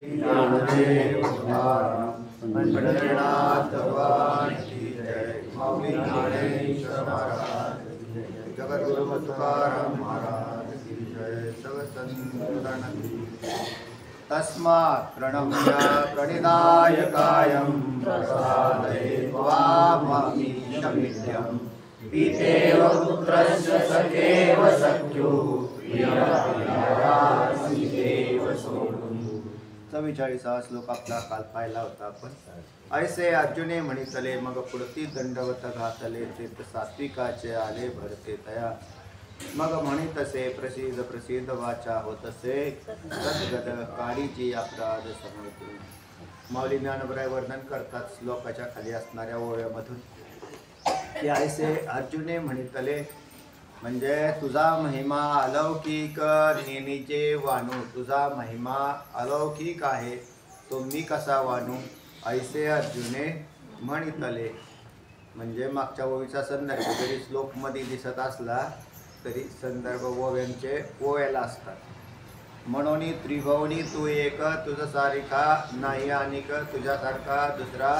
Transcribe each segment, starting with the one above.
ज्ञानदेव पंढरीनाथ भगवान की जय। स्वामी ज्ञानेश्वर महाराज की जय। जगद्गुरु तुकाराम महाराज की जय। सर्व संतान की जय। तस्मात् प्रणम्य प्रणिधाय कायं प्रसादये त्वाममीशमित्यं पितेव पुत्रस्य सखेव सख्यो प्रियप्रियायासिदेव सोढुं। 44 श्लोक आपला काल पाहिला होता आपण। ऐसे अर्जुने म्हणितले मग पुढती दंडवत घातले चित्त सात्विकाचे आले भरते तया। मग म्हणितसे प्रसिद्ध प्रसिद्ध वाचा होतसे सद्गद काळीची अपराध समजून। माऊली ज्ञानोबराय वर्णन करतात श्लोकाच्या खाली असणाऱ्या ओव्यामधून की ऐसे अर्जुने म्हणितले म्हणजे तुझा महिमा अलौकिक नेणीचे वाणू, तुझा महिमा अलौकिक आहे तो मी कसा वाणू। ऐसे अर्जुने म्हणितले म्हणजे मागच्या ओवीचा संदर्भ जरी श्लोकमध्ये दिसत असला तरी संदर्भ ओव्यांचे ओव्याला असतात। म्हणून त्रिभुवनी तू एक तुझा सारिका नाही अनिक तुझ्यासारखा दुसरा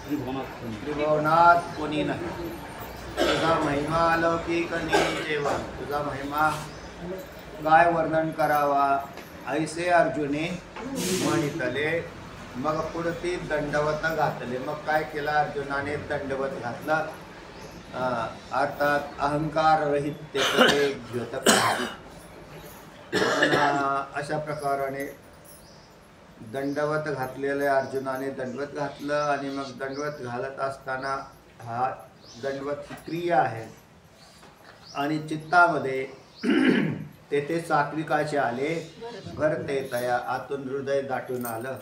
त्रिभुवनात कोणी नाही। तुझा महिमा अलौकिक नेणीचे वाण, तुझा महिमा काय वर्णन करावा। ऐसे अर्जुने म्हणितले मग पुढती दंडवत घातले। मग काय केला अर्जुनाने दंडवत घातला अर्थात अहंकार रहित ते द्योतक। अशा प्रकाराने दंडवत घातलेले अर्जुनाने दंडवत घातलं आणि मग दंडवत घालत असताना हा दंडवत ही क्रिया आहे आणि चित्तामध्ये तेथे सात्विकाचे आले भरते तया आतून हृदय दाटून आलं।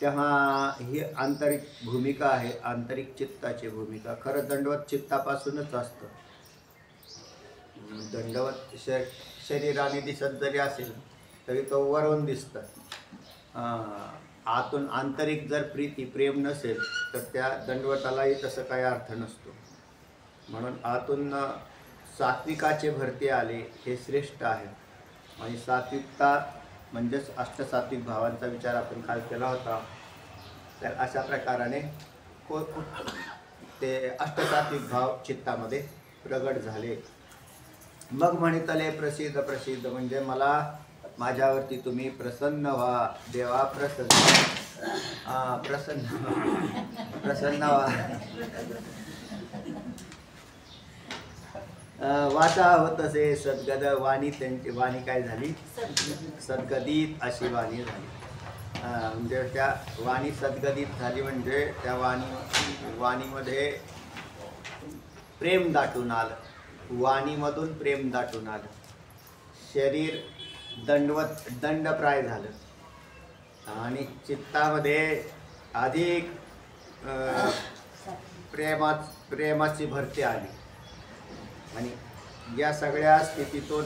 तेव्हा ही आंतरिक भूमिका आहे, आंतरिक चित्ताची भूमिका। खरं दंडवत चित्तापासूनच असतं। दंडवत शरीराने दिसत जरी असेल तरी तो वरून दिसतं। आतून आंतरिक जर प्रीती प्रेम नसेल तर त्या दंडवतालाही तसं काही अर्थ नसतो। म्हणून आतून सात्विकाचे भरते आले हे श्रेष्ठ आहे। आणि सात्विकता म्हणजेच अष्टसात्विक भावांचा विचार आपण काल केला होता। तर अशा प्रकाराने ते अष्टसात्विक भाव चित्तामध्ये प्रगट झाले। मग म्हणितले प्रसिद्ध प्रसिद्ध म्हणजे मला माझ्यावरती तुम्ही प्रसन्न व्हा देवा, प्रसन्न व्हा। वाचा होतसे सद्गद वाणी, त्यांची वाणी काय झाली सद्गदित अशी वाणी झाली। म्हणजे त्या वाणी सद्गदित झाली म्हणजे त्या वाणीमध्ये प्रेम दाटून आलं, वाणीमधून प्रेम दाटून आलं। शरीर दंडप्राय झालं आणि चित्तामध्ये अधिक प्रेमाची भरती आली। आणि या सगळ्या स्थितीतून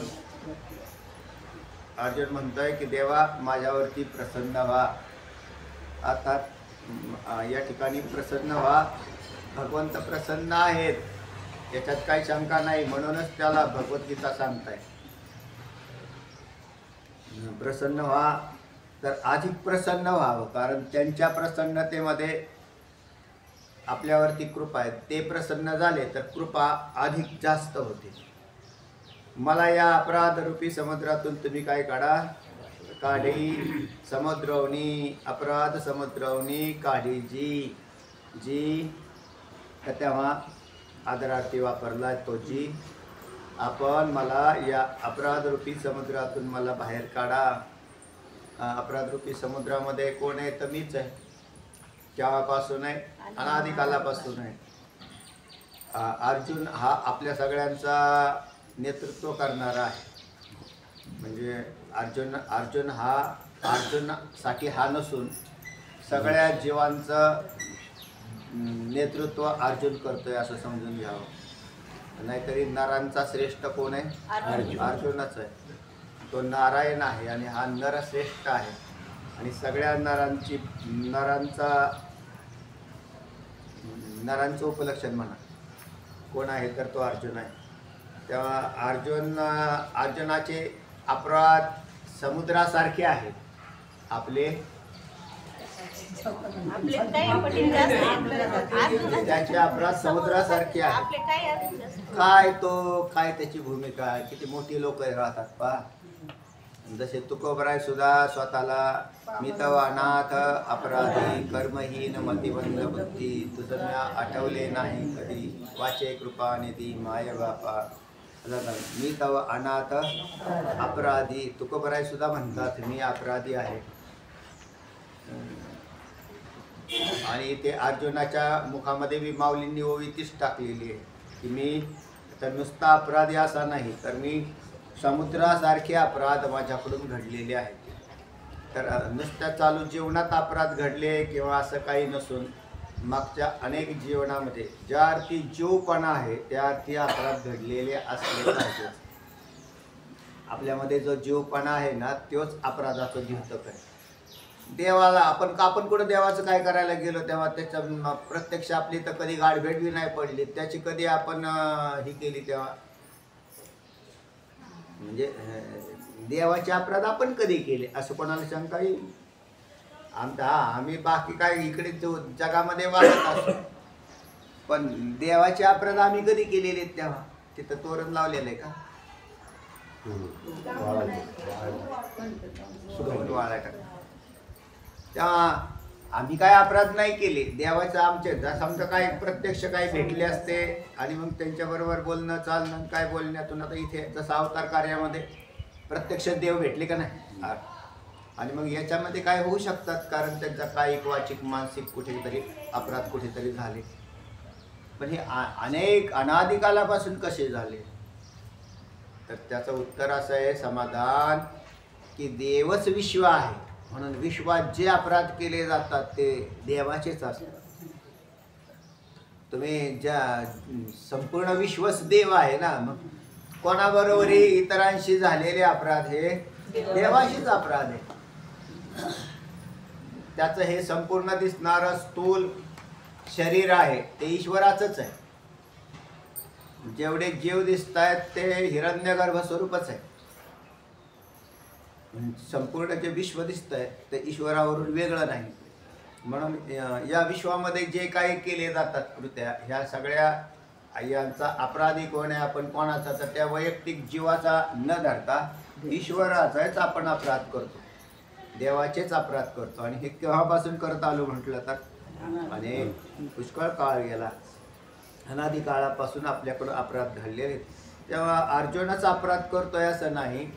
अर्जुन म्हणतोय की देवा माझ्यावरती प्रसन्न व्हा। अर्थात या ठिकाणी प्रसन्न व्हा, भगवंत प्रसन्न आहेत याच्यात काही शंका नाही। म्हणूनच त्याला भगवद्गीता सांगताय प्रसन्न व्हा, तर अधिक प्रसन्न व्हावं। कारण त्यांच्या प्रसन्नतेमध्ये आपल्यावरती कृपा आहे, ते प्रसन्न झाले तर कृपा अधिक जास्त होते। मला या अपराध रूपी समुद्रातून तुम्ही काय काढा, काढी समुद्रवणी, अपराध समुद्रवणी काढी जी तेव्हा आदरार्थी वापरला तो जी। आपण मला या अपराध रूपी समुद्रातून मला बाहेर काढा। अपराध रूपी समुद्रामध्ये कोण आहे तर मीच आहे, केव्हापासून आहे अनादिकालापासून आहे। अर्जुन हा आपल्या सगळ्यांचा नेतृत्व करणारा आहे। म्हणजे अर्जुनासाठी हा नसून सगळ्या जीवांचं नेतृत्व अर्जुन करतोय असं समजून घ्यावं। नाहीतरी नरांचा श्रेष्ठ कोण आहे अर्जुनच आहे। तो नारायण आहे आणि हा नरश्रेष्ठ आहे आणि सगळ्या नरांचं उपलक्षण म्हणा कोण आहे तर तो अर्जुन आहे। तेव्हा अर्जुनाचे अपराध समुद्रासारखे आहेत। आपले आपले काय पटील जास्त त्याचे अपराध समुद्रासारखे आहे. आपले काय अजून जास्त काय त्याची भूमिका, किती मोठी लोक राहतात पहा. जसे तुकोबराय सुद्धा स्वतःला मी तव अनाथ अपराधी कर्महीन मतिबंध बुद्धी तुझं म्या आठवले नाही कधी वाचे कृपा निधी माय बापा. मी तव अनाथ अपराधी तुकोबराय सुद्धा म्हणतात मी अपराधी आहे. आणि ते अर्जुनाच्या मुखामध्ये मी माऊलींनी ओवी तीच टाकलेली आहे की मी तर नुसता अपराधी असा नाही तर मी समुद्रासारखे अपराध माझ्याकडून घडलेले आहेत. तर नुसत्या चालू जीवनात अपराध घडले किंवा असं काही नसून मागच्या अनेक जीवनामध्ये ज्या अर्थी जीवपणा आहे त्या अर्थी अपराध घडलेले असले पाहिजे. आपल्यामध्ये जो जीवपणा आहे ना तोच अपराधाचं द्योतक आहे. देवाला आपण कुठं देवाचं काय करायला गेलो तेव्हा त्याच्या प्रत्यक्ष आपली तर कधी गाठभेट बी नाही पडली, त्याची कधी आपण ही केली तेव्हा म्हणजे देवाचे अपराध आपण कधी केले असं कोणाला शंका येईल. आम्ही बाकी काय इकडे जगामध्ये वागत असतो पण देवाचे अपराध आम्ही कधी केलेले तेव्हा तिथं तोरण लावलेलं आहे का? तेव्हा आम्ही काय अपराध नाही केले देवाचं. आमचे समजा काय प्रत्यक्ष काय भेटले असते आणि मग त्यांच्याबरोबर बोलणं चालणं काय बोलण्यातून आता इथे जसं अवतार कार्यामध्ये प्रत्यक्ष देव भेटले का नाही आणि मग याच्यामध्ये काय होऊ शकतात कारण त्यांचा कायिक वाचिक मानसिक कुठेतरी अपराध कुठेतरी झाले. पण हे अनेक अनादिकालापासून कसे झाले तर त्याचं उत्तर असं आहे समाधान की देवच विश्व आहे म्हणून विश्वात जे अपराध केले जातात ते देवाचेच असतात. तुम्ही ज्या संपूर्ण विश्वच देव आहे ना मग कोणाबरोबरही इतरांशी झालेले अपराध हे देवाशीच अपराध आहे. त्याचं हे संपूर्ण दिसणारं स्थूल शरीर आहे ते ईश्वराचंच आहे. जेवढे जीव दिसत आहेत ते हिरण्यगर्भ स्वरूपच आहे. संपूर्ण जे विश्व दिसत आहे ते ईश्वरावरून वेगळं नाही. म्हणून या विश्वामध्ये जे काही केले जातात कृत्या ह्या सगळ्या यांचा अपराधी कोण आहे आपण कोणाचा तर त्या वैयक्तिक जीवाचा न धरता ईश्वराचाच आपण अपराध करतो, देवाचेच अपराध करतो. आणि हे केव्हापासून करत आलो म्हटलं तर आणि पुष्कळ काळ गेला अनादी काळापासून आपल्याकडं अपराध घडलेले. तेव्हा अर्जुनच अपराध करतोय असं नाही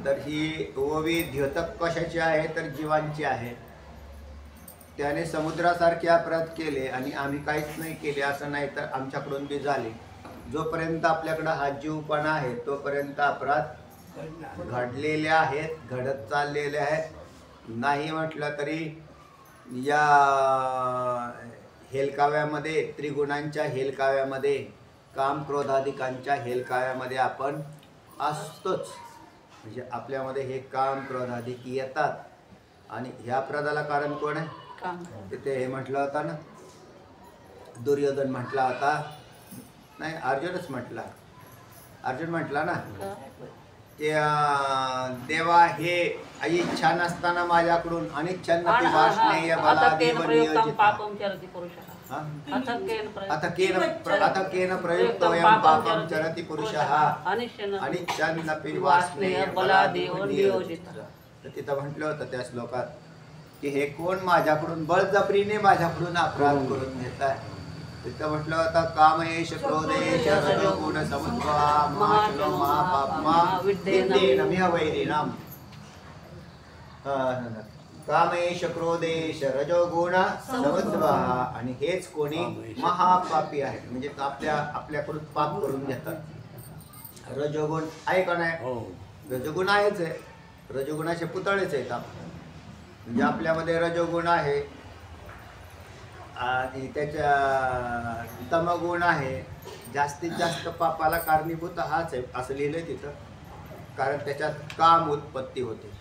तर ही ओवी द्योतक कशाची आहे तर जीवांची आहे. त्याने समुद्रासारखे अपराध केले आणि आम्ही काहीच नाही केले असं नाही तर आमच्याकडून बी झाले. जोपर्यंत आपल्याकडं हा जीवपणा आहे तोपर्यंत अपराध घडलेले आहेत, घडत चाललेले आहेत. नाही म्हटलं तरी या हेलकाव्यामध्ये त्रिगुणांच्या हेलकाव्यामध्ये काम क्रोधाधिकांच्या हेलकाव्यामध्ये आपण असतोच. म्हणजे आपल्यामध्ये हे काम क्रोधाधिक येतात आणि ह्या अपराधाला कारण कोण आहे तिथे हे म्हटलं होतं ना दुर्योधन म्हटला होता नाही अर्जुनच म्हटला अर्जुन म्हटला ना की देवा हे इच्छा नसताना माझ्याकडून अनिच्छन्नपि वासनेय बलादेव नियोजित अथ केन प्रयुक्तोऽयं पापं चरति पुरुषः अनिच्छन्नपि वासनेय बलादेव नियोजित. तिथं म्हटलं होतं त्या श्लोकात की हे कोण माझ्याकडून बळजबरीने माझ्याकडून अपराध करून घेत आहे. तिथं म्हटलं होतं कामयेश क्रोधेश रजोगुण समुद्भवा महाशनो महापाप्मा विद्येन मिह वैरिणाम. कामयेश क्रोधेश रजोगुण समुद्भवा आणि हेच कोणी महापापी आहे म्हणजे आपल्याकडून पाप करून घेतात. रजोगुण आहे का नाही? रजोगुण आहेच आहे. रजोगुणाचे पुतळेच आहेत आपण म्हणजे आपल्यामध्ये रजोगुण आहे आणि त्याच्या तमगुण आहे. जास्तीत जास्त पापाला कारणीभूत हाच आहे असं लिहिलंय तिथं कारण त्याच्यात काम उत्पत्ती होते.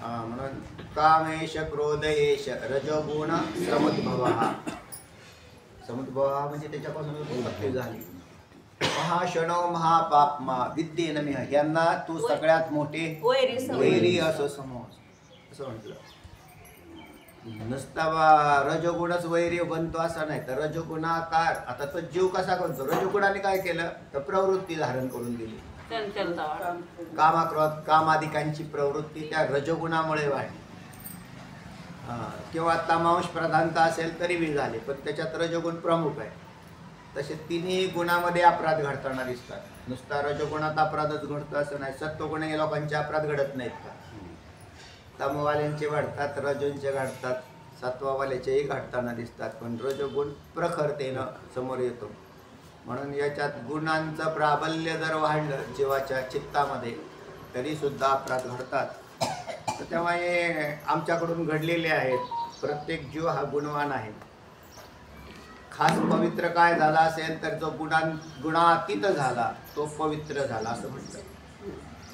म्हणून कामेश क्रोधयेश रजोगुण समुद्भवा. समुद्भवा म्हणजे त्याच्यापासून उत्पत्ती झाली. महाशनो महापाप्मा विद्येन मिह यांना तू सगळ्यात मोठे वैरी असं समज. असं म्हटलं. नुसता रजोगुणच वैरी बनतो असं नाही, तर रजोगुणाकार आता तो जीव कसा करतो, रजोगुणाने काय केलं तर प्रवृत्ती धारण करून दिली. कामाक्रोध कामादिकांची प्रवृत्ती त्या रजोगुणामुळे वाढली. किंवा तमांश प्रधानता असेल तरी बी झाले, पण त्याच्यात रजोगुण प्रमुख आहे. तसे तिन्ही गुणामध्ये अपराध घडताना दिसतात. नुसता रजोगुणात अपराधच घडतो असं नाही. सत्वगुणी लोकांचे अपराध घडत नाहीत का? तमवाल्यांचे घडतात, रजोंचे घडतात, सत्ववाल्याचेही घडताना दिसतात, पण रजोगुण प्रखरतेनं समोर येतो. म्हणून याच्यात गुणांचं प्राबल्य जर वाढलं जीवाच्या चित्तामध्ये तरी सुद्धा अपराध घडतात. तर तेव्हा हे आमच्याकडून घडलेले आहेत. प्रत्येक जीव हा गुणवान आहे. खास पवित्र काय झाला असेल तर जो गुणातीत झाला तो पवित्र झाला असं म्हणतात.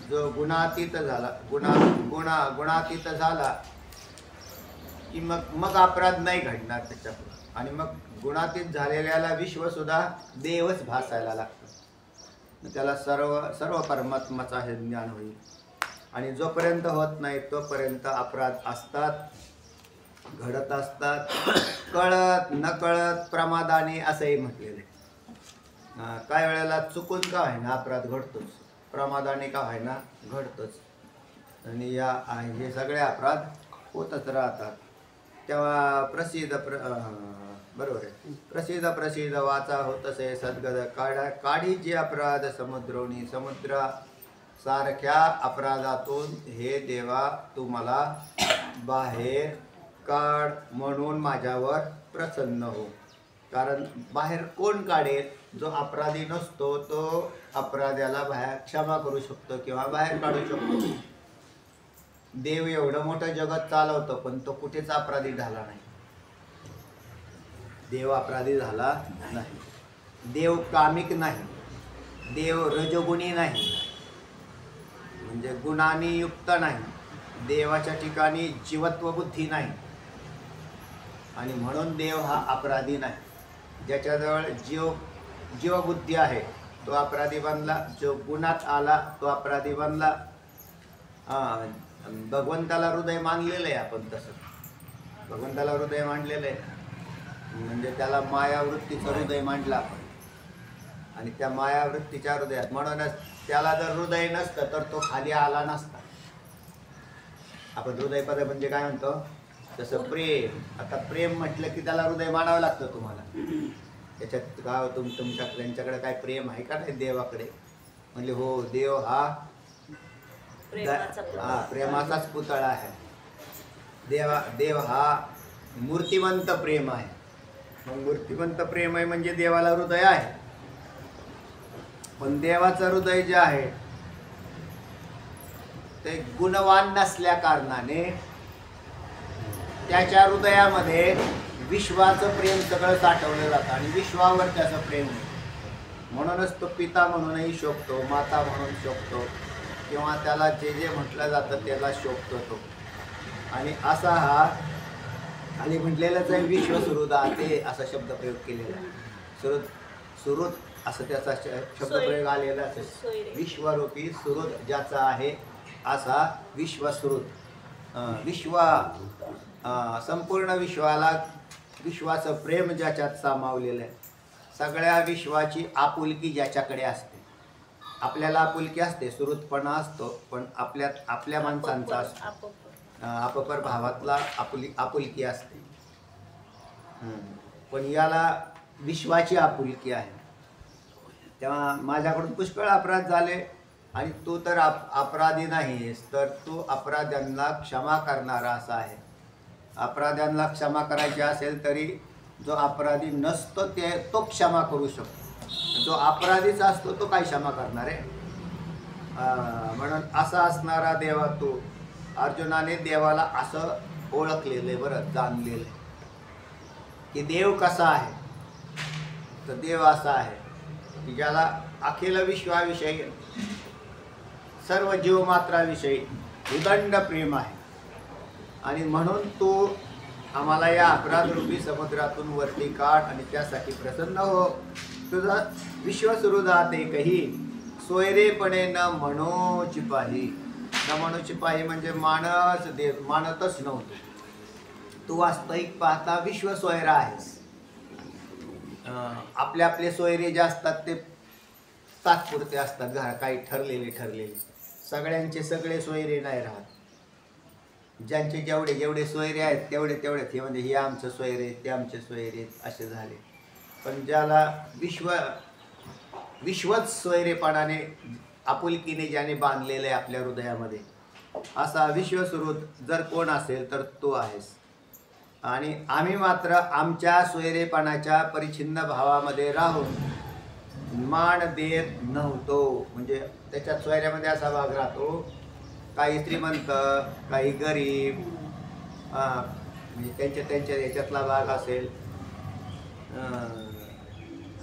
जो गुणातीत झाला गुणातीत झाला की मग अपराध नाही घडणार त्याच्यापुढे. आणि मग गुणातीत झालेल्याला विश्व सुद्धा देवच भासायला लागतं. त्याला सर्व परमात्माचा हे ज्ञान होईल. आणि जोपर्यंत होत नाही तोपर्यंत अपराध असतात, घडत असतात, कळत नकळत प्रमादाने असंही म्हटलेलं आहे. काय वेळेला चुकून का व्हायना अपराध घडतोच, प्रमादाने का व्हायना घडतोच. आणि हे सगळे अपराध होतच राहतात. तेव्हा बरोबर आहे. प्रसिद्ध वाचा होतसे सद्गद काढी जे अपराध समुद्रोनी समुद्रा सारख्या अपराधातून हे देवा तू मला बाहेर काढ म्हणून माझ्यावर प्रसन्न हो. कारण बाहेर कोण काढेल? जो अपराधी नसतो तो अपराध्याला बाहेर क्षमा करू शकतो किंवा बाहेर काढू शकतो. देव एवढं मोठं जगत चालवतो पण तो कुठेच अपराधी झाला नाही. देव अपराधी झाला नाही. देव कामिक नाही. देव रजोगुणी नाही, म्हणजे गुणांनी युक्त नाही. देवाच्या ठिकाणी जीवत्व बुद्धी नाही आणि म्हणून देव हा अपराधी नाही. ज्याच्याजवळ जीवबुद्धी आहे तो अपराधी बनला. जो गुणात आला तो अपराधी बनला. भगवंताला हृदय मानलेलं आहे आपण. तसं भगवंताला हृदय मांडलेलं आहे म्हणजे त्याला मायावृत्तीचं हृदय मांडलं आपण. आणि त्या मायावृत्तीच्या हृदयात म्हणूनच त्याला जर हृदय नसतं तर तो खाली आला नसता. आपण हृदयपद म्हणजे काय म्हणतो तसं प्रेम. आता प्रेम म्हटलं की त्याला हृदय मानावं लागतं तुम्हाला. त्याच्यात काय त्यांच्याकडे काय प्रेम आहे का नाही देवाकडे? म्हणजे हो, देव हा प्रेमाचाच पुतळा आहे. देव हा मूर्तिमंत प्रेम आहे. मग मूर्तिमंत प्रेम आहे म्हणजे देवाला हृदय आहे. पण देवाचं हृदय जे आहे ते गुणवान नसल्या कारणाने त्याच्या हृदयामध्ये विश्वाचं प्रेम सगळं साठवलं जातं आणि विश्वावर त्याचं प्रेम आहे. म्हणूनच तो पिता म्हणूनही शोभतो, माता म्हणून शोभतो किंवा त्याला जे म्हटलं जातं त्याला शोभतो तो. आणि असा हा खाली म्हटलेलंच आहे विश्वसुहृदाते असा शब्दप्रयोग केलेला आहे. सुहृद असं त्याचा शब्दप्रयोग आलेला असेल. विश्वरूपी सुहृद ज्याचा आहे असा विश्वसुहृद. संपूर्ण विश्वाला विश्वाचं प्रेम ज्याच्यात सामावलेलं आहे. सगळ्या विश्वाची आपुलकी ज्याच्याकडे असते. आपल्याला आपुलकी असते, सुहृदपणा असतो, पण आपल्या माणसांचा असतो. अपपर भावातला आपुलकी असते. पण याला विश्वाची आपुलकी आहे. तेव्हा माझ्याकडून पुष्कळ अपराध झाले आणि तू तर अपराधी नाहीस, तर तू अपराध्यांना क्षमा करणारा असा आहे. अपराध्यांना क्षमा करायची असेल तरी जो अपराधी नसतो तो क्षमा करू शकतो. जो अपराधीच असतो तो काय क्षमा करणार आहे? म्हणून असा असणारा देवा तू. अर्जुनाने देवाला असं ओळखलेलं बरं, जाणलेलं की देव कसा आहे. तर देव असा आहे की ज्याला अखिल विश्वाविषयी सर्व जीवमात्राविषयी उदंड प्रेम आहे. आणि म्हणून तू आम्हाला या अपराधरूपी समुद्रातून वरती काढ आणि त्यासाठी प्रसन्न हो. तुझा विश्वसुहृदात एकही सोयरेपणे न म्हणो चिपाही. न म्हणूची पाही म्हणजे मानच देव मानतच नव्हतो. तू वास्तविक पाहता विश्व सोयरा आहेस. आपले आपले सोयरे जे असतात ते तात्पुरते असतात. काही ठरलेले सगळ्यांचे सगळे सोयरे नाही राहत. ज्यांचे जेवढे जेवढे सोयरे आहेत तेवढे हे म्हणजे हे आमचं सोयरे ते आमचे सोयरे असे झाले. पण ज्याला विश्वच सोयरेपणाने आपुलकीने ज्याने बांधलेलं आहे आपल्या हृदयामध्ये, असा विश्वसुहृद जर कोण असेल तर तो आहेस. आणि आम्ही मात्र आमच्या सोयरेपणाच्या परिच्छिन्न भावामध्ये राहून मान देत नव्हतो. म्हणजे त्याच्या सोयऱ्यामध्ये असा भाग राहतो, काही श्रीमंत काही गरीब, म्हणजे त्यांच्या याच्यातला भाग असेल.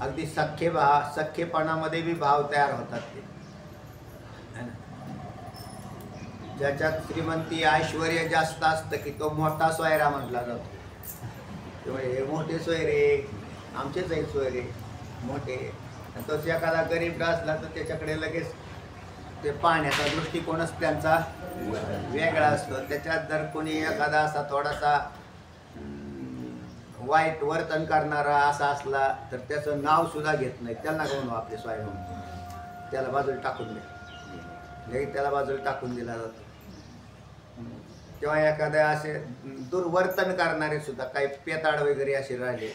अगदी सख्खेपणामध्ये बी भाव तयार होतात ते. ज्याच्यात श्रीमंती ऐश्वर्य जास्त असतं की तो मोठा सोयरा म्हटला जातो. त्यामुळे हे मोठे सोयरे आमचेच आहेत सोयरे मोठे. तोच एखादा गरीब असला तर त्याच्याकडे लगेच ते पाहण्याचा दृष्टिकोनच त्यांचा वेगळा असतो. त्याच्यात जर कोणी एखादा असा थोडासा वाईट वर्तन करणारा असा असला तर त्याचं नाव सुद्धा घेत नाही. त्याला नका म्हणू आपले स्वाय म्हणून, त्याला बाजूला टाकून दे, त्याला बाजूला टाकून दिला जातो. किंवा एखाद्या असे दुर्वर्तन करणारे सुद्धा काही पेताड वगैरे असे राहिले,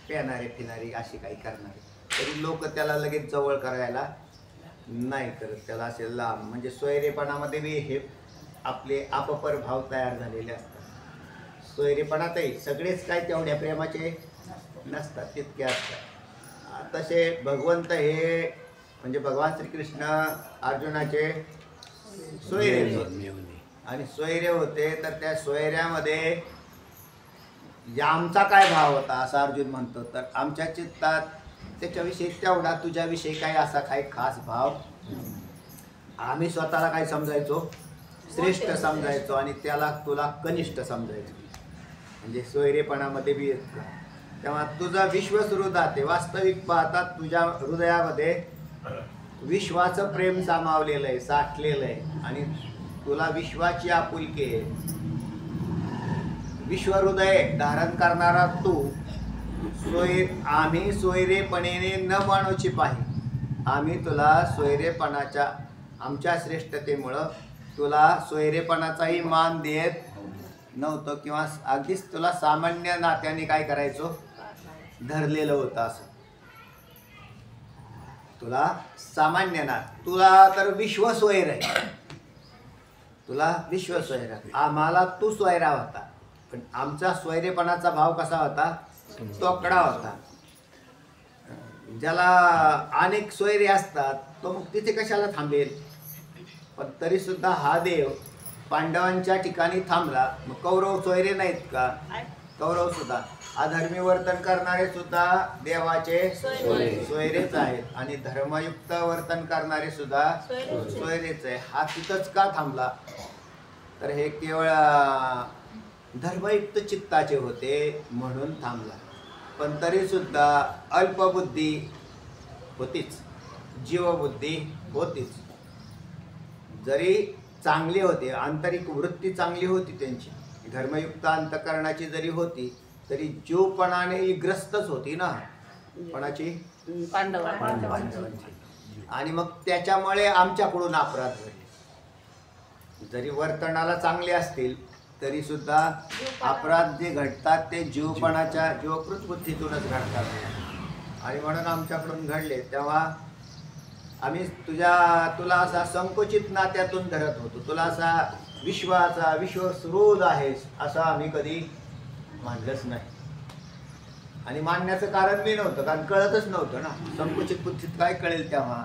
पेणारे फिनारे असे काही करणारे, तरी लोक त्याला लगेच जवळ करायला नाही करत. त्याला असे लांब, म्हणजे सोयरेपणामध्ये बी हे आपले आपपर भाव तयार झालेले असतात. सोयरेपणातही सगळेच काय तेवढ्या प्रेमाचे नसतात, तितके असतात. तसे भगवंत हे म्हणजे भगवान श्रीकृष्ण अर्जुनाचे सोयरे आणि सोयरे होते. तर त्या सोयऱ्यामध्ये आमचा काय भाव होता असं अर्जुन म्हणतो. तर आमच्या चित्तात त्याच्याविषयी तेवढा तुझ्याविषयी काही असा काही खास भाव. आम्ही स्वतःला काय समजायचो, श्रेष्ठ समजायचो आणि त्याला तुला कनिष्ठ समजायचो. म्हणजे सोयरेपणामध्ये बी येत. तेव्हा तुझा विश्वसुहृद आहे. वास्तविक पाहता तुझ्या हृदयामध्ये विश्वाचं प्रेम सामावलेलं आहे, साठलेलं आहे आणि तुला विश्वाची आपुलकी आहे. विश्वहृदय धारण करणारा तू आम्ही सोयरेपणेने न मानूची पाही. आम्ही तुला सोयरेपणाच्या आमच्या श्रेष्ठतेमुळं तुला सोयरेपणाचाही मान देत नव्हतं किंवा अगदीच तुला सामान्य नात्याने काय करायचो, धरलेलं होतं. असं तुला सामान्य ना, तुला तर विश्व सोयर आहे, तुला विश्व सोयर आहे. आम्हाला तू सोयरा होता, पण आमचा सोयरेपणाचा भाव कसा होता, तोकडा होता. ज्याला अनेक सोयरे असतात तो मग तिथे कशाला थांबेल. पण तरी सुद्धा हा देव पांडवांच्या ठिकाणी थांबला. मग कौरव सोयरे नाहीत का? कौरव सुद्धा अधर्मी वर्तन करणारे सुद्धा देवाचे सोयरेच आहेत आणि धर्मयुक्त वर्तन करणारे सुद्धा सोयरेच आहे. हा तिथंच का थांबला, तर हे केवळ धर्मयुक्त चित्ताचे होते म्हणून थांबला. पण तरी सुद्धा अल्पबुद्धी होतीच, जीवबुद्धी होतीच. जरी चांगली होती, आंतरिक वृत्ती चांगली होती त्यांची, धर्मयुक्त अंतकरणाची जरी होती तरी जीवपणाने ग्रस्तच होती ना, कोणाची, पांडवांची. आणि मग त्याच्यामुळे आमच्याकडून अपराध घडले. जरी वर्तनाला चांगले असतील तरी सुद्धा अपराध जे घडतात ते जीवपणाच्या जीवकृत बुद्धीतूनच घडतात. आणि म्हणून आमच्याकडून घडले. तेव्हा आम्ही तुला असा संकुचित नात्यातून धरत होतो. तुला असा विश्वसुहृद आहेस असं आम्ही कधी मानलंच नाही. आणि मानण्याचं कारण बी नव्हतं, कारण कळतच नव्हतं ना, संकुचित बुद्धीत काय कळेल तेव्हा.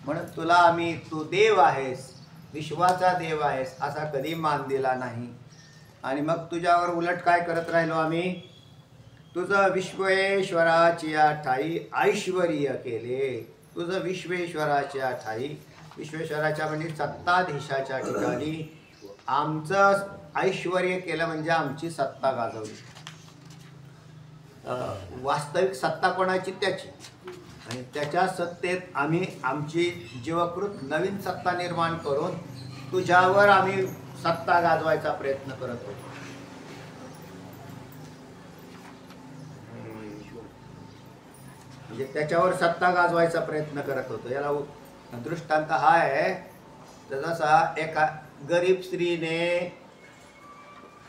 म्हणून तुला आम्ही तू देव आहेस, विश्वाचा देव आहेस असा कधी मान दिला नाही. आणि मग तुझ्यावर उलट काय करत राहिलो आम्ही, तुझं विश्वेश्वराची ठाई ऐश्वर्य केले. तुझं विश्वेश्वराच्या ठाई, विश्वेश्वराच्या म्हणजे सत्ताधीशाच्या ठिकाणी आमचं ऐश्वर्य केलं, म्हणजे आमची सत्ता गाजवली. वास्तविक सत्ता कोणाची, त्याची. आणि त्याच्या सत्तेत आम्ही आमची जीवकृत नवीन सत्ता निर्माण करून तुझ्यावर आम्ही सत्ता गाजवायचा प्रयत्न करत होतो. म्हणजे त्याच्यावर सत्ता गाजवायचा प्रयत्न करत होतो. याला दृष्टांत हा आहे तर जसा एका गरीब स्त्रीने,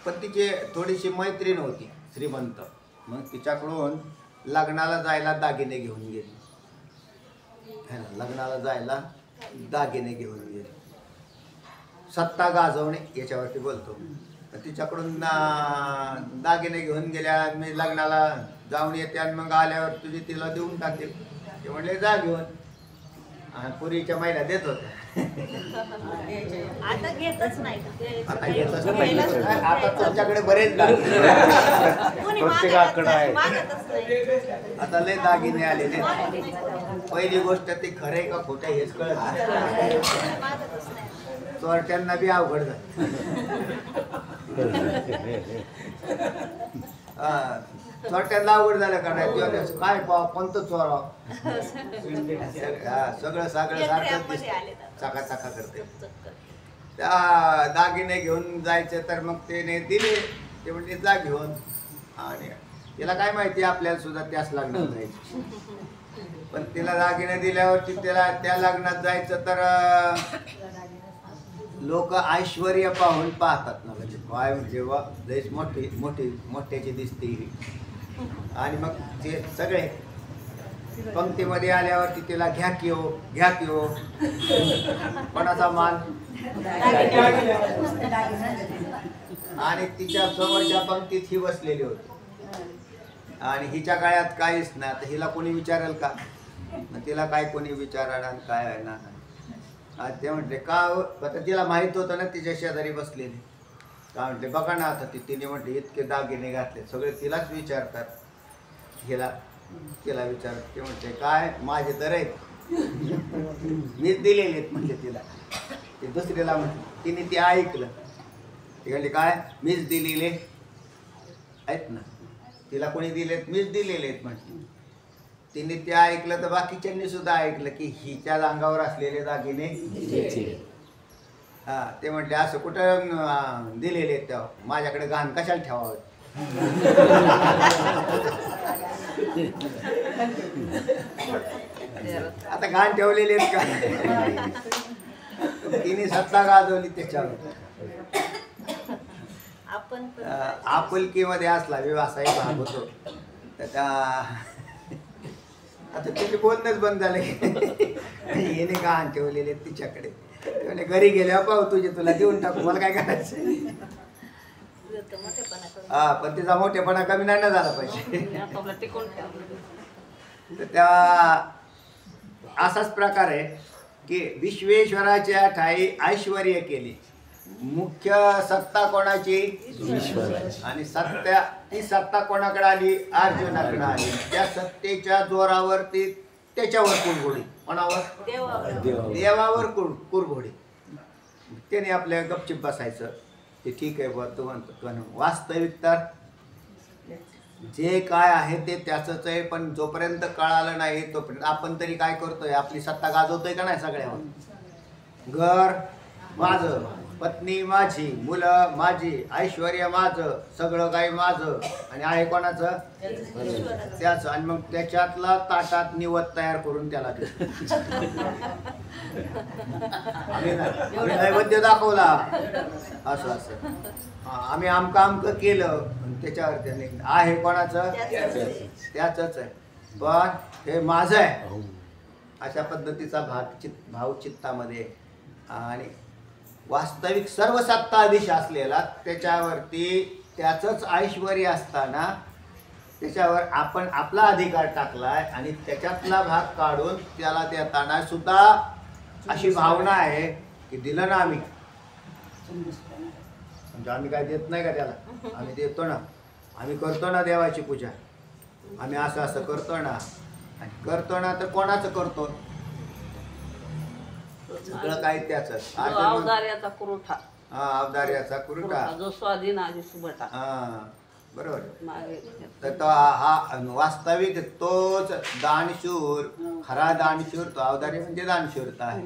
पण तिची थोडीशी मैत्रीण होती श्रीमंत, मग तिच्याकडून लग्नाला जायला दागिने घेऊन गेली. लग्नाला जायला दागिने घेऊन गेले. सत्ता गाजवणे याच्यावरती बोलतो. तिच्याकडून दागिने घेऊन गेल्या, मी लग्नाला जाऊन येते आणि मग आल्यावर तुझी तिला देऊन टाकेल. ते म्हणले जा घेऊन. आणि पूर्वीच्या महिला देत होत्या. आता घेतच नाही. आता घेतच नाही. आता तुमच्याकडे बरेच प्रत्येकाकडे आहे. आता लय दागिने आलेले. पहिली गोष्ट ती खरे का खोटे हेच कळत नाही. चोरट्यांना बी अवघड झालं. चोरट्यांना अवघड झालं का नाही? काय कोणतं चोराव? सगळं सारखं चाका चाका करते. त्या दागिने घेऊन जायचे तर मग त्याने दिले. ते म्हणजे जा घेऊन. आणि तिला काय माहिती आपल्याला सुद्धा त्याच लग्नात जायचं. पण तिला दागिने दिल्यावरती त्याला त्या लग्नात जायचं तर लोक ऐश्वर्य पाहून पाहतात ना. म्हणजे काय म्हणजे लयच मोठ्याची दिसते. आणि मग ते सगळे पंक्तीमध्ये आल्यावरती तिला घ्या की हो, घ्या की हो. कोणाचा मान? आणि तिच्या समोरच्या पंक्तीत ही बसलेली होती. आणि हिच्या काळात काहीच ना. तर हिला कोणी विचारेल का? तिला काय कोणी विचारणार काय आहे ना. ते म्हटले का? आता तिला माहित होतं ना तिच्या शेजारी बसलेली. का म्हटले बघा ना आता तिने म्हटले इतके दागिने घातले. सगळे तिलाच विचारतात. तिला विचारत. ते म्हटले काय माझे तर आहेत, मीच दिलेले आहेत म्हटले तिला. ते दुसरीला म्हटलं. तिने ते ऐकलं. ते म्हणले काय मीच दिलेले आहेत ना. तिला कोणी दिलेत? मीच दिलेले आहेत म्हटले. तिने ते ऐकलं तर बाकीच्यांनी सुद्धा ऐकलं की हिच्या अंगावर असलेले दागिने. हा ते म्हटले असं कुठं दिलेले आहेत तेव्हा माझ्याकडे गहाण कशाला ठेवावं? आता गहाण ठेवलेले आहेत का? तिने सत्ता गाजवली त्याच्यावर. आपुलकीमध्ये असला व्यवसाय भाग होतो. त्या आता तिचे बोलणंच बंद झालं. येणे गहाण ठेवलेले तिच्याकडे. म्हणजे घरी गेल्या पाहू तुझे तुला देऊन टाकू, मला काय करायचं. हा पण तिचा मोठेपणा कमी नाही ना झाला पाहिजे. तर त्या असाच प्रकार आहे की विश्वेश्वराच्या ठाई ऐश्वर्य केली. मुख्य सत्ता कोणाची? आणि सत्ता ती सत्ता कोणाकडे आली? अर्जुनाकडे आली. त्या सत्तेच्या जोरावरती त्याच्यावर कुरघोडी. कोणावर? देवावर कुरघोडी. त्याने आपल्या गपचिप बसायचं. ते ठीक आहे बुवा तू म्हणतो. पण वास्तविक तर जे काय आहे ते त्याचंच आहे. पण जोपर्यंत कळालं नाही तोपर्यंत आपण तरी काय करतोय? आपली सत्ता गाजवतोय का नाही सगळ्यावर? घर माझं, पत्नी माझी, मुलं माझी, ऐश्वर्य माझं, सगळं काही माझं. आणि आहे कोणाचं? त्याच. आणि मग त्याच्यातला ताटात निवत तयार करून त्याला आम्ही नैवेद्य दाखवला असं असं. आम्ही आमकं केलं त्याच्यावर त्याने आहे कोणाचं? त्याच आहे. पण हे माझं आहे अशा पद्धतीचा भाव चित्तामध्ये. आणि वास्तविक सर्व सत्ताधीश असलेला त्याच्यावरती त्याचंच ऐश्वर्य असताना त्याच्यावर आपण आपला अधिकार टाकलाय आणि त्याच्यातला भाग काढून त्याला देताना सुद्धा अशी भावना आहे की दिलं ना आम्ही. म्हणजे आम्ही काय देत नाही का त्याला? आम्ही देतो ना. आम्ही करतो ना देवाची पूजा. आम्ही असं असं करतो ना. आणि करतो ना तर कोणाचं करतो? सगळं काही त्याच. अवदार्याचा कुरुठा. हा अवदार्याचा कुरुठा जो स्वाधीन आधी सुबटा. हा बरोबर. तर हा वास्तविक तोच दानशूर, खरा दानशूर तो. अवदार्य म्हणजे दानशूरता आहे.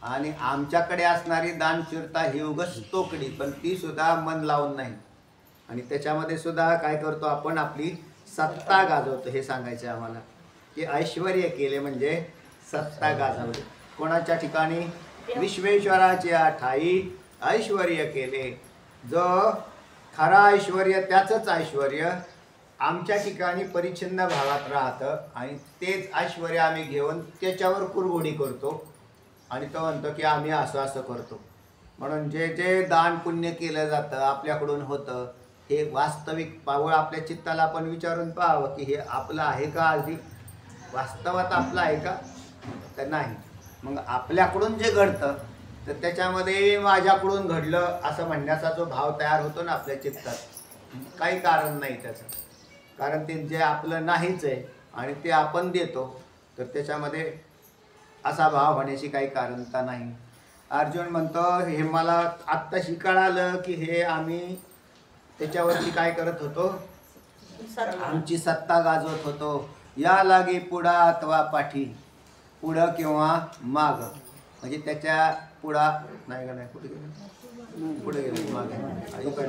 आणि आमच्याकडे असणारी दानशूरता ही उगाच तोकडी, पण ती सुद्धा मन लावून नाही. आणि त्याच्यामध्ये सुद्धा काय करतो आपण, आपली सत्ता गाजवतो. हे सांगायचं आम्हाला की ऐश्वर्य केले म्हणजे सत्ता गाजवली. कोणाच्या ठिकाणी? विश्वेश्वराच्या ठाई ऐश्वर्य केले. जो खरा ऐश्वर्य त्याचंच ऐश्वर्य आमच्या ठिकाणी परिच्छिन्न भावात राहतं आणि तेच ऐश्वर्य आम्ही घेऊन त्याच्यावर कुरघोडी करतो आणि तो म्हणतो की आम्ही असं असं करतो. म्हणून जे जे दान पुण्य केलं जातं आपल्याकडून होतं हे वास्तविक पावळ आपल्या चित्ताला आपण विचारून पाहावं की हे आपलं आहे का, आधी वास्तवात आपलं आहे का, तर नाही. मग आपल्याकडून जे घडतं तर त्याच्यामध्ये माझ्याकडून घडलं असं म्हणण्याचा जो भाव तयार होतो ना आपल्या चित्तात, काही कारण नाही त्याचं. कारण ते जे आपलं नाहीच आहे आणि ते आपण देतो तर त्याच्यामध्ये असा भाव होण्याची काही कारणता नाही. अर्जुन म्हणतो हे मला आत्ताशी कळालं की हे आम्ही त्याच्यावरती काय करत होतो, आमची सत्ता गाजवत होतो. या लागे पुढा अथवा पाठी, पुढं किंवा माग, म्हणजे त्याच्या पुढा नाही का, नाही कुठे गेलं, पुढे गेलं मागे इकडे.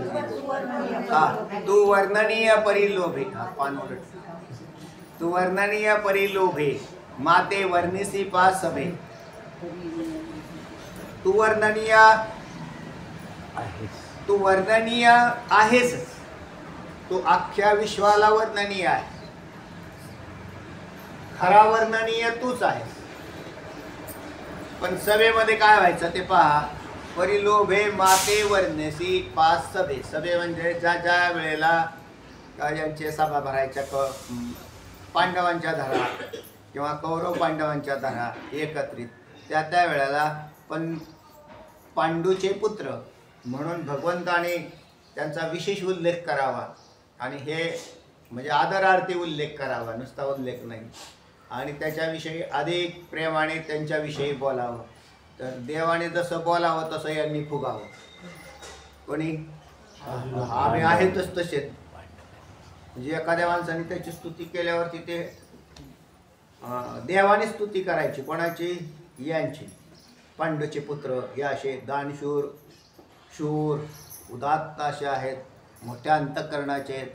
हा, तू वर्णनीय परी लोभे, हा पान उलट. तू वर्णनीय परी लोभे माते वर्णिसी पास सभे. तू वर्णनीय आहेस, तू वर्णनीय आहेस, तू अख्ख्या विश्वाला वर्णनीय आहे. खरा वर्णनीय तूच आहेस. पण सभेमध्ये काय व्हायचं ते पहा. परिलोभे माते वर्णसी पाच सभे. सभे म्हणजे ज्या ज्या वेळेला यांचे सभा भरायच्या, पांडवांच्या धरा किंवा कौरव पांडवांच्या धरा एकत्रित, त्या त्या वेळेला पण पांडूचे पुत्र म्हणून भगवंताने त्यांचा विशेष उल्लेख करावा आणि हे म्हणजे आदरार्थी उल्लेख करावा, नुसता उल्लेख नाही. आणि त्याच्याविषयी अधिक प्रेमाने त्यांच्याविषयी बोलावं. तर देवाने जसं बोलावं तसं यांनी फुगावं. कोणी? आम्ही आहेतच तसेच. म्हणजे एखाद्या माणसाने त्याची स्तुती केल्यावरती ते देवाने स्तुती करायची. कोणाची? यांची. पांडूचे पुत्र हे असे दानशूर, शूर, उदात्त असे आहेत, मोठ्या अंतःकरणाचे आहेत,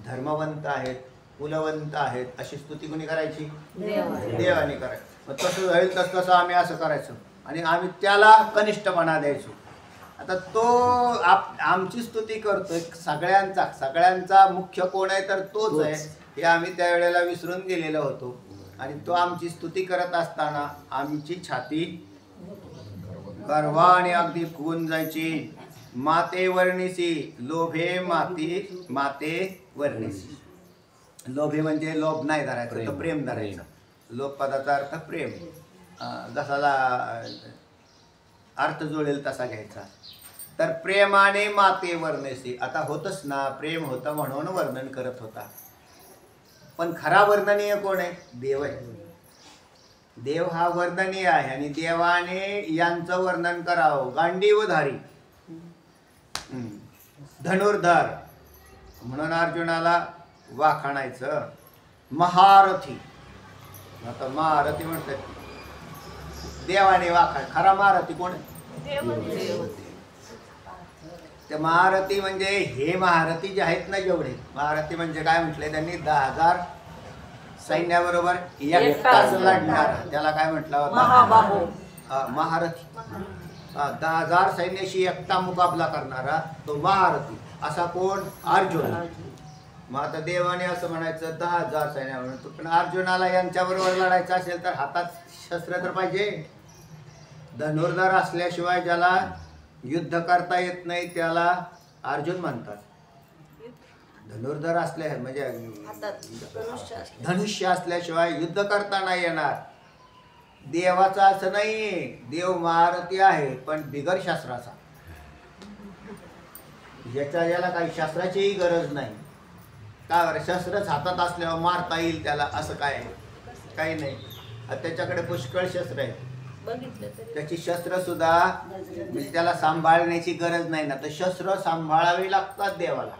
धर्मवंत आहेत, कुलवंत आहेत, अशी स्तुती कोणी करायची? देवाने करायची. मग तसं होईल तसं आम्ही असं करायचं आणि आम्ही त्याला कनिष्ठपणा द्यायचो. आता तो आमची स्तुती करतोय, सगळ्यांचा मुख्य कोण आहे तर तोच आहे हे आम्ही त्यावेळेला विसरून गेलेलो होतो. आणि तो आमची स्तुती करत असताना आमची छाती गर्वाने अगदी फुगून जायची. माते वर्णिसी लोभे माते वर्णिसी. लोभे म्हणजे लोभ नाही धरायचं, तर प्रेम धरायचं. लोभ पदाचा अर्थ प्रेम, जसा अर्थ जुळेल तसा घ्यायचा. तर प्रेमाने माते वर्णिसी. आता होतच ना, प्रेम होतं म्हणून वर्णन करत होता. पण खरा वर्णनीय कोण आहे? देव आहे. देव हा वर्णनीय आहे आणि देवाने यांचं वर्णन करावं. गांडीवधारी, धनुर्धर म्हणून अर्जुनाला वाखाणायचं. महारथी, आता महारथी म्हणतात देवाने वाखाण. खरा महारथी कोण आहे? ते महारथी म्हणजे हे महारथी जे आहेत ना, जेवढे महारथी म्हणजे काय म्हटलंय त्यांनी? 10,000 सैन्याबरोबर एकटाच लढणार, त्याला काय म्हटलं होतं? महारथी. 10,000 सैन्याशी एकटा मुकाबला करणारा तो महारथी. असा कोण? अर्जुन. मग आता देवाने असं म्हणायचं 10,000 सैन्य म्हणून, पण अर्जुनाला यांच्याबरोबर लढायचं असेल तर हातात शस्त्र तर पाहिजे. धनुर्धर असल्याशिवाय ज्याला युद्ध करता येत नाही त्याला अर्जुन म्हणतात. धनुर्धर असले म्हणजे धनुष्य असल्याशिवाय युद्ध करता नाही येणार. देवाचा असं नाही, देव महारथी आहे पण बिगर शास्त्राचा. याला काही शास्त्राचीही गरज नाही. का बरं? शस्त्रच हातात असल्यावर मारता येईल त्याला असं काय आहे? काही नाही. त्याच्याकडे पुष्कळ शस्त्र आहेत. त्याची शस्त्र सुद्धा म्हणजे त्याला सांभाळण्याची गरज नाही ना, तर शस्त्र सांभाळावी लागतात देवाला.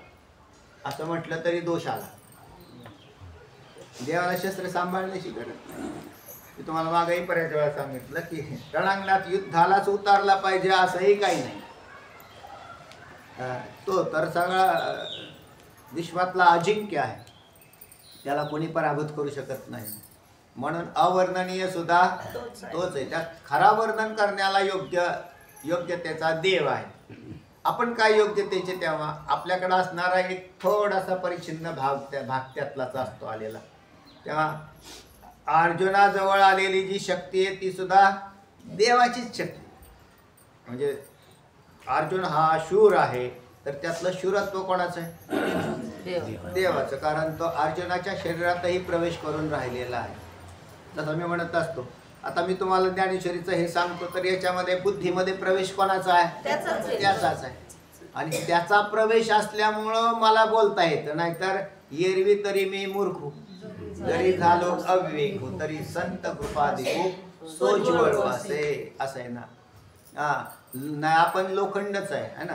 असं म्हटलं तरी दोष आला. देवाला शस्त्र सांभाळण्याची गरज नाही. मी तुम्हाला मागेही बऱ्याच वेळा सांगितलं की रणांगणात युद्धालाच उतारला पाहिजे असंही काही नाही. तो तर सगळा विश्वातला अजिंक्य आहे, त्याला कोणी पराभूत करू शकत नाही. म्हणून अवर्णनीय सुद्धा तोच आहे. त्यात खरा वर्णन करण्याला योग्यतेचा देव आहे. आपण काय योग्यतेचे तेव्हा आपल्याकडे असणारा एक थोडासा परिच्छिन्न भाग त्यातलाच असतो आलेला. तेव्हा अर्जुनाजवळ आलेली जी शक्ती आहे ती सुद्धा देवाचीच शक्ती. म्हणजे अर्जुन हा शूर आहे तर त्यातलं शूरत्व कोणाचं आहे? देवाचं. कारण तो अर्जुनाच्या शरीरातही प्रवेश करून राहिलेला आहे. जसं मी म्हणत असतो, आता मी तुम्हाला ज्ञानेश्वरीचं हे सांगतो तर याच्यामध्ये बुद्धीमध्ये प्रवेश कोणाचा आहे? त्याचाच आहे. आणि त्याचा प्रवेश असल्यामुळं मला बोलता येतं. नाहीतर एरवी तरी मी मूर्ख जरी झालो अविवेक तरी संत कृपा देऊ सोज्वळ वासे, असं आहे ना. नाही आपण लोखंडच आहे ना.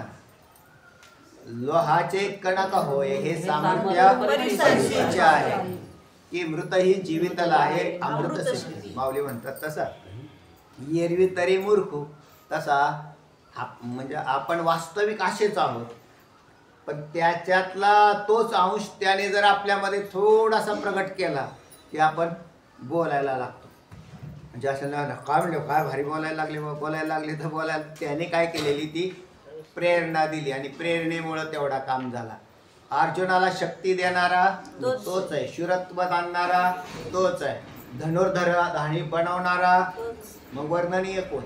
लोहाचे कणक होय हे सामर्थ्य परिसीचे आहे की मृत ही जीवितला आहे अमृत सिद्धी. माऊली म्हणतात तसं एरवी तरी मूर्ख, तसा म्हणजे आपण वास्तविक असेच आहोत. पण त्याच्यातला तोच अंश त्याने जर आपल्यामध्ये थोडासा प्रगट केला की आपण बोलायला लागतो. म्हणजे असं ना काय म्हणलं काय भारी बोलायला लागले तर बोलायला त्याने काय केलेली ती प्रेरणा दिली आणि प्रेरणेमुळं तेवढा काम झाला. अर्जुनाला शक्ती देणारा तोच आहे, शूरत्व आणणारा तोच आहे, धनुर्धर धाणी बनवणारा. मग वर्णनीय कोण?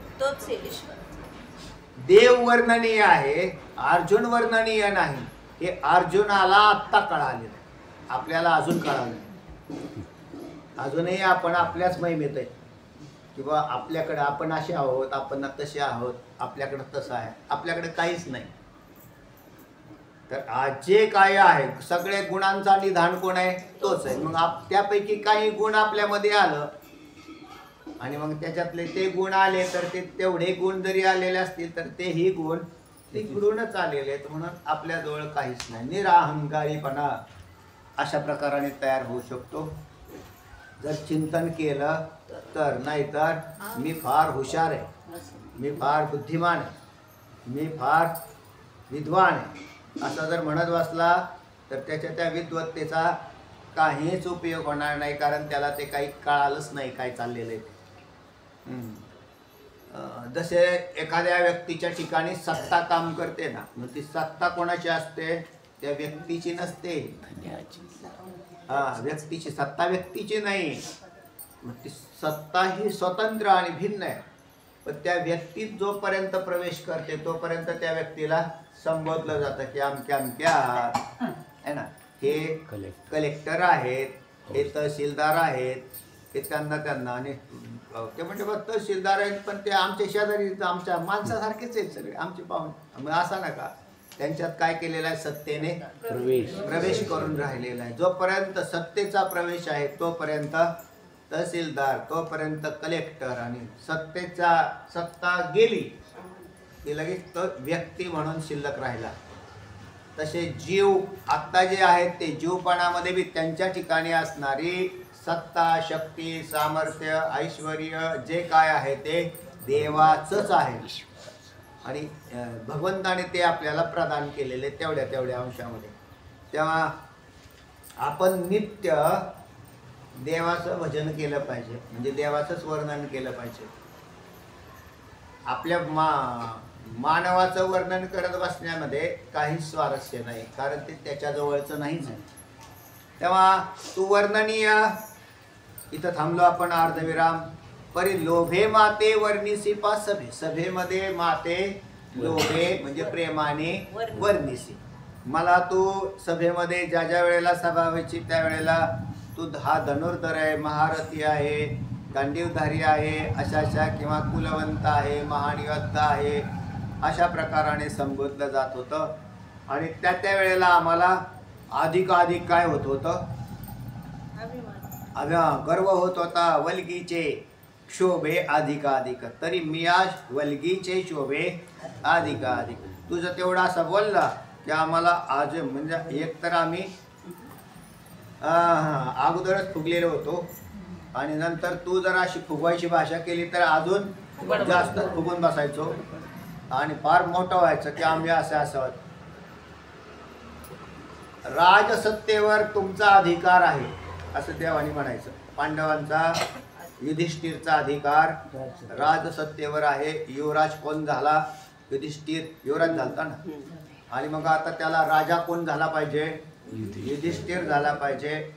देव वर्णनीय आहे, अर्जुन वर्णनीय नाही. हे अर्जुनाला आत्ता कळालेलं, आपल्याला अजून कळालं नाही. अजूनही आपण आपल्याच महिमेत आहे किंवा आपल्याकडे आपण असे आहोत, आपण तसे आहोत, आपल्याकडे तसं आहे, आपल्याकडे काहीच नाही. तर आज जे काय आहे सगळे गुणांचा निधान कोण आहे? तोच आहे. मग त्यापैकी काही गुण आपल्यामध्ये आलं आणि मग त्याच्यातले ते गुण आले तर ते तेवढे गुण जरी आलेले असतील तर तेही गुण तिकडूनच आलेले आहेत. म्हणून आपल्याजवळ काहीच नाही. निराहंकारीपणा अशा प्रकाराने तयार होऊ शकतो जर चिंतन केलं तर. नाहीतर मी फार हुशार आहे, मी फार बुद्धिमान आहे, मी फार विद्वान आहे असं जर म्हणत बसला तर त्याच्या त्या विद्वत्तेचा काहीच उपयोग होणार नाही. कारण त्याला ते काही कळालंच नाही काय चाललेलं आहे. जसे एखाद्या व्यक्तीच्या ठिकाणी सत्ता काम करते ना, मग ती सत्ता कोणाची असते? त्या व्यक्तीची नसते. व्यक्तीची सत्ता व्यक्तीची नाही. मग ती सत्ता ही स्वतंत्र आणि भिन्न आहे. पण त्या व्यक्तीत जोपर्यंत प्रवेश करते तोपर्यंत त्या व्यक्तीला संबोधलं जातं की अमक्या अमक्या आहे ना. हे कलेक्टर आहेत, हे तहसीलदार आहेत, हे त्यांना आणि ते म्हणजे बघ तहसीलदार आहेत पण ते आमच्या शेजारी आमच्या माणसासारखेच आहेत सगळे आमचे पाहुणे. मग असा नका, त्यांच्यात काय केलेलं आहे? सत्तेने प्रवेश करून राहिलेला आहे. जोपर्यंत सत्तेचा प्रवेश आहे तोपर्यंत तहसीलदार, तोपर्यंत कलेक्टर, आणि सत्ता गेली की लगेच तो व्यक्ती म्हणून शिल्लक राहिला. तसे जीव आत्ता जे आहेत ते जीवपणामध्ये बी त्यांच्या ठिकाणी असणारी सत्ता, शक्ती, सामर्थ्य, ऐश्वर जे काय आहे ते देवाचंच आहे. आणि भगवंताने ते आपल्याला प्रदान केलेले तेवढ्या अंशामध्ये. तेव्हा आपण नित्य देवाचं भजन केलं पाहिजे, म्हणजे देवाचंच वर्णन केलं पाहिजे. आपल्या मानवाचं वर्णन करत बसण्यामध्ये काहीच स्वारस्य नाही, कारण ते त्याच्याजवळचं नाहीच आहे. तेव्हा तू वर्णनीय. इथं थांबलो आपण अर्धविराम. परी लोभे माते वर्णिसी पा सभे. सभेमध्ये माते लोभे म्हणजे प्रेमाने वर्णिसी. मला तू सभेमध्ये ज्या वेळेला सभा व्हायची त्यावेळेला तू हा धनुर्धर आहे, महारथी आहे, गांडीवधारी आहे, अशा किंवा कुलवंत आहे, महानियोद्धा आहे, अशा प्रकाराने संबोधलं जात होतं. आणि त्या वेळेला आम्हाला अधिक काय होत होतं? गर्व होत होता. वल्गीचे शोभे अधिक. तरी मी आज वल्गीचे शोभे अधिक. तुझं तेवढा असं बोलला की आम्हाला आज म्हणजे एक तर आम्ही अगोदरच फुगलेलो होतो आणि नंतर तू जर अशी फुगवायची भाषा केली तर अजून जास्त फुगून बसायचो आणि फार मोठं व्हायचं की आम्ही असं असावं. राजसत्तेवर तुमचा अधिकार आहे असं देवानी म्हणायचं. पांडवांचा युधिष्ठिरचा अधिकार राजसत्तेवर आहे. युवराज कोण झाला? युधिष्ठिर युवराज झालता ना. आणि मग आता त्याला राजा कोण झाला पाहिजे? युधिष्ठिर झाला पाहिजे.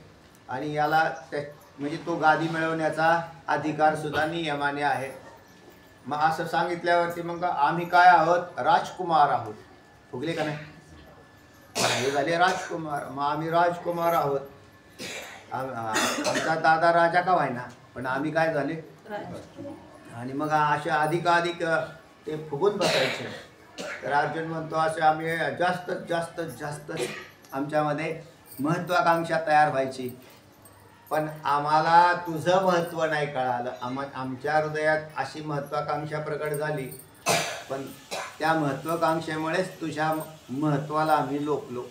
आणि याला म्हणजे तो गादी मिळवण्याचा अधिकार सुद्धा नियमाने आहे. मग असं सांगितल्यावरती मग आम्ही काय आहोत? राजकुमार आहोत. फुगले का नाही? हे झाले राजकुमार. मग आम्ही राजकुमार आहोत. आमचा दादा राजा का व्हायना, पण आम्ही काय झाले? आणि मग असे अधिकाधिक ते फुगून बसायचे. तर अर्जुन म्हणतो असे आम्ही जास्त जास्त जास्त आमच्यामध्ये महत्वाकांक्षा तयार व्हायची. पण आम्हाला तुझं महत्त्व नाही कळालं. आमच्या हृदयात अशी महत्वाकांक्षा प्रकट झाली, पण त्या महत्वाकांक्षेमुळेच तुझ्या महत्वाला आम्ही लोकलो.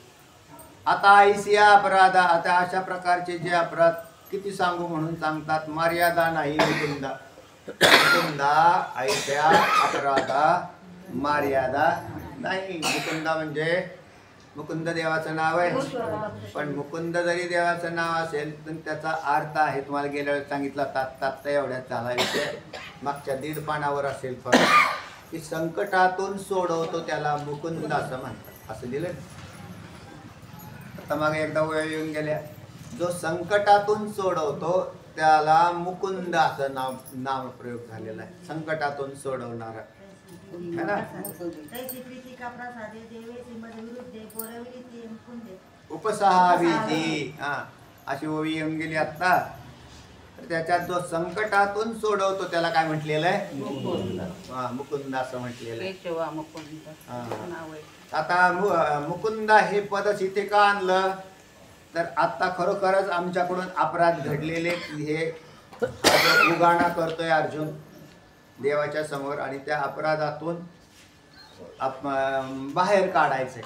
आता ऐसिया अपराध, आता अशा प्रकारचे जे अपराध किती सांगू म्हणून सांगतात. मर्यादा नाही मुकुंदा. मुकुंदा ऐसिया अपराधा मर्यादा नाही. मुकुंदा म्हणजे मुकुंद देवाचं नाव आहे. पण मुकुंद जरी देवाचं नाव असेल तर त्याचा अर्थ आहे तुम्हाला गेल्या वेळेस सांगितला. तात एवढ्यात झाला विषय. मागच्या 1.5 पानावर असेल फक्त की संकटातून सोडवतो त्याला मुकुंद असं म्हणतात. असं लिहिलं. आता मग एकदा वेळ येऊन गेल्या. जो संकटातून सोडवतो त्याला मुकुंद असं नाव प्रयोग झालेला आहे. संकटातून सोडवणारा है ना. उपसहावीची अशी ओवी येऊन गेली आता. तर त्याच्यात जो संकटातून सोडवतो त्याला काय म्हटलेलं आहे? मुकुंद असं म्हटलेलं आहे. आता मुकुंदा हे पदच इथे का आणलं तर आता खरोखरच आमच्याकडून अपराध घडलेले हे उगाणा करतोय अर्जुन देवाच्या समोर. आणि त्या अपराधातून बाहेर काढायचंय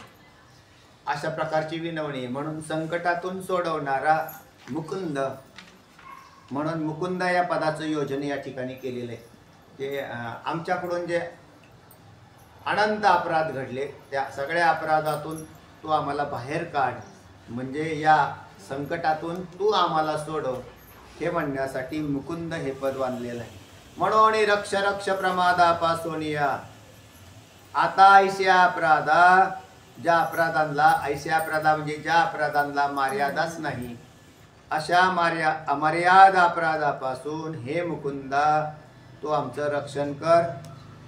अशा प्रकारची विनवणी. म्हणून संकटातून सोडवणारा मुकुंद म्हणून मुकुंद या पदाचं योजन या ठिकाणी केलेलं आहे. ते आमच्याकडून जे अनंत अपराध घडले त्या सगळ्या अपराधातून तू आम्हाला बाहेर काढ, म्हणजे या संकटातून तू आम्हाला सोडव हे म्हणण्यासाठी मुकुंद हे पद बांधलेलं आहे. म्हणून रक्ष रक्ष प्रमादापासून या. आता ऐश्या अपराधा, ज्या अपराधांना ऐश्या अपराधा म्हणजे ज्या अपराधांना मर्यादाच नाही अशा अमर्याद अपराधापासून हे मुकुंदा तू आमचं रक्षण कर.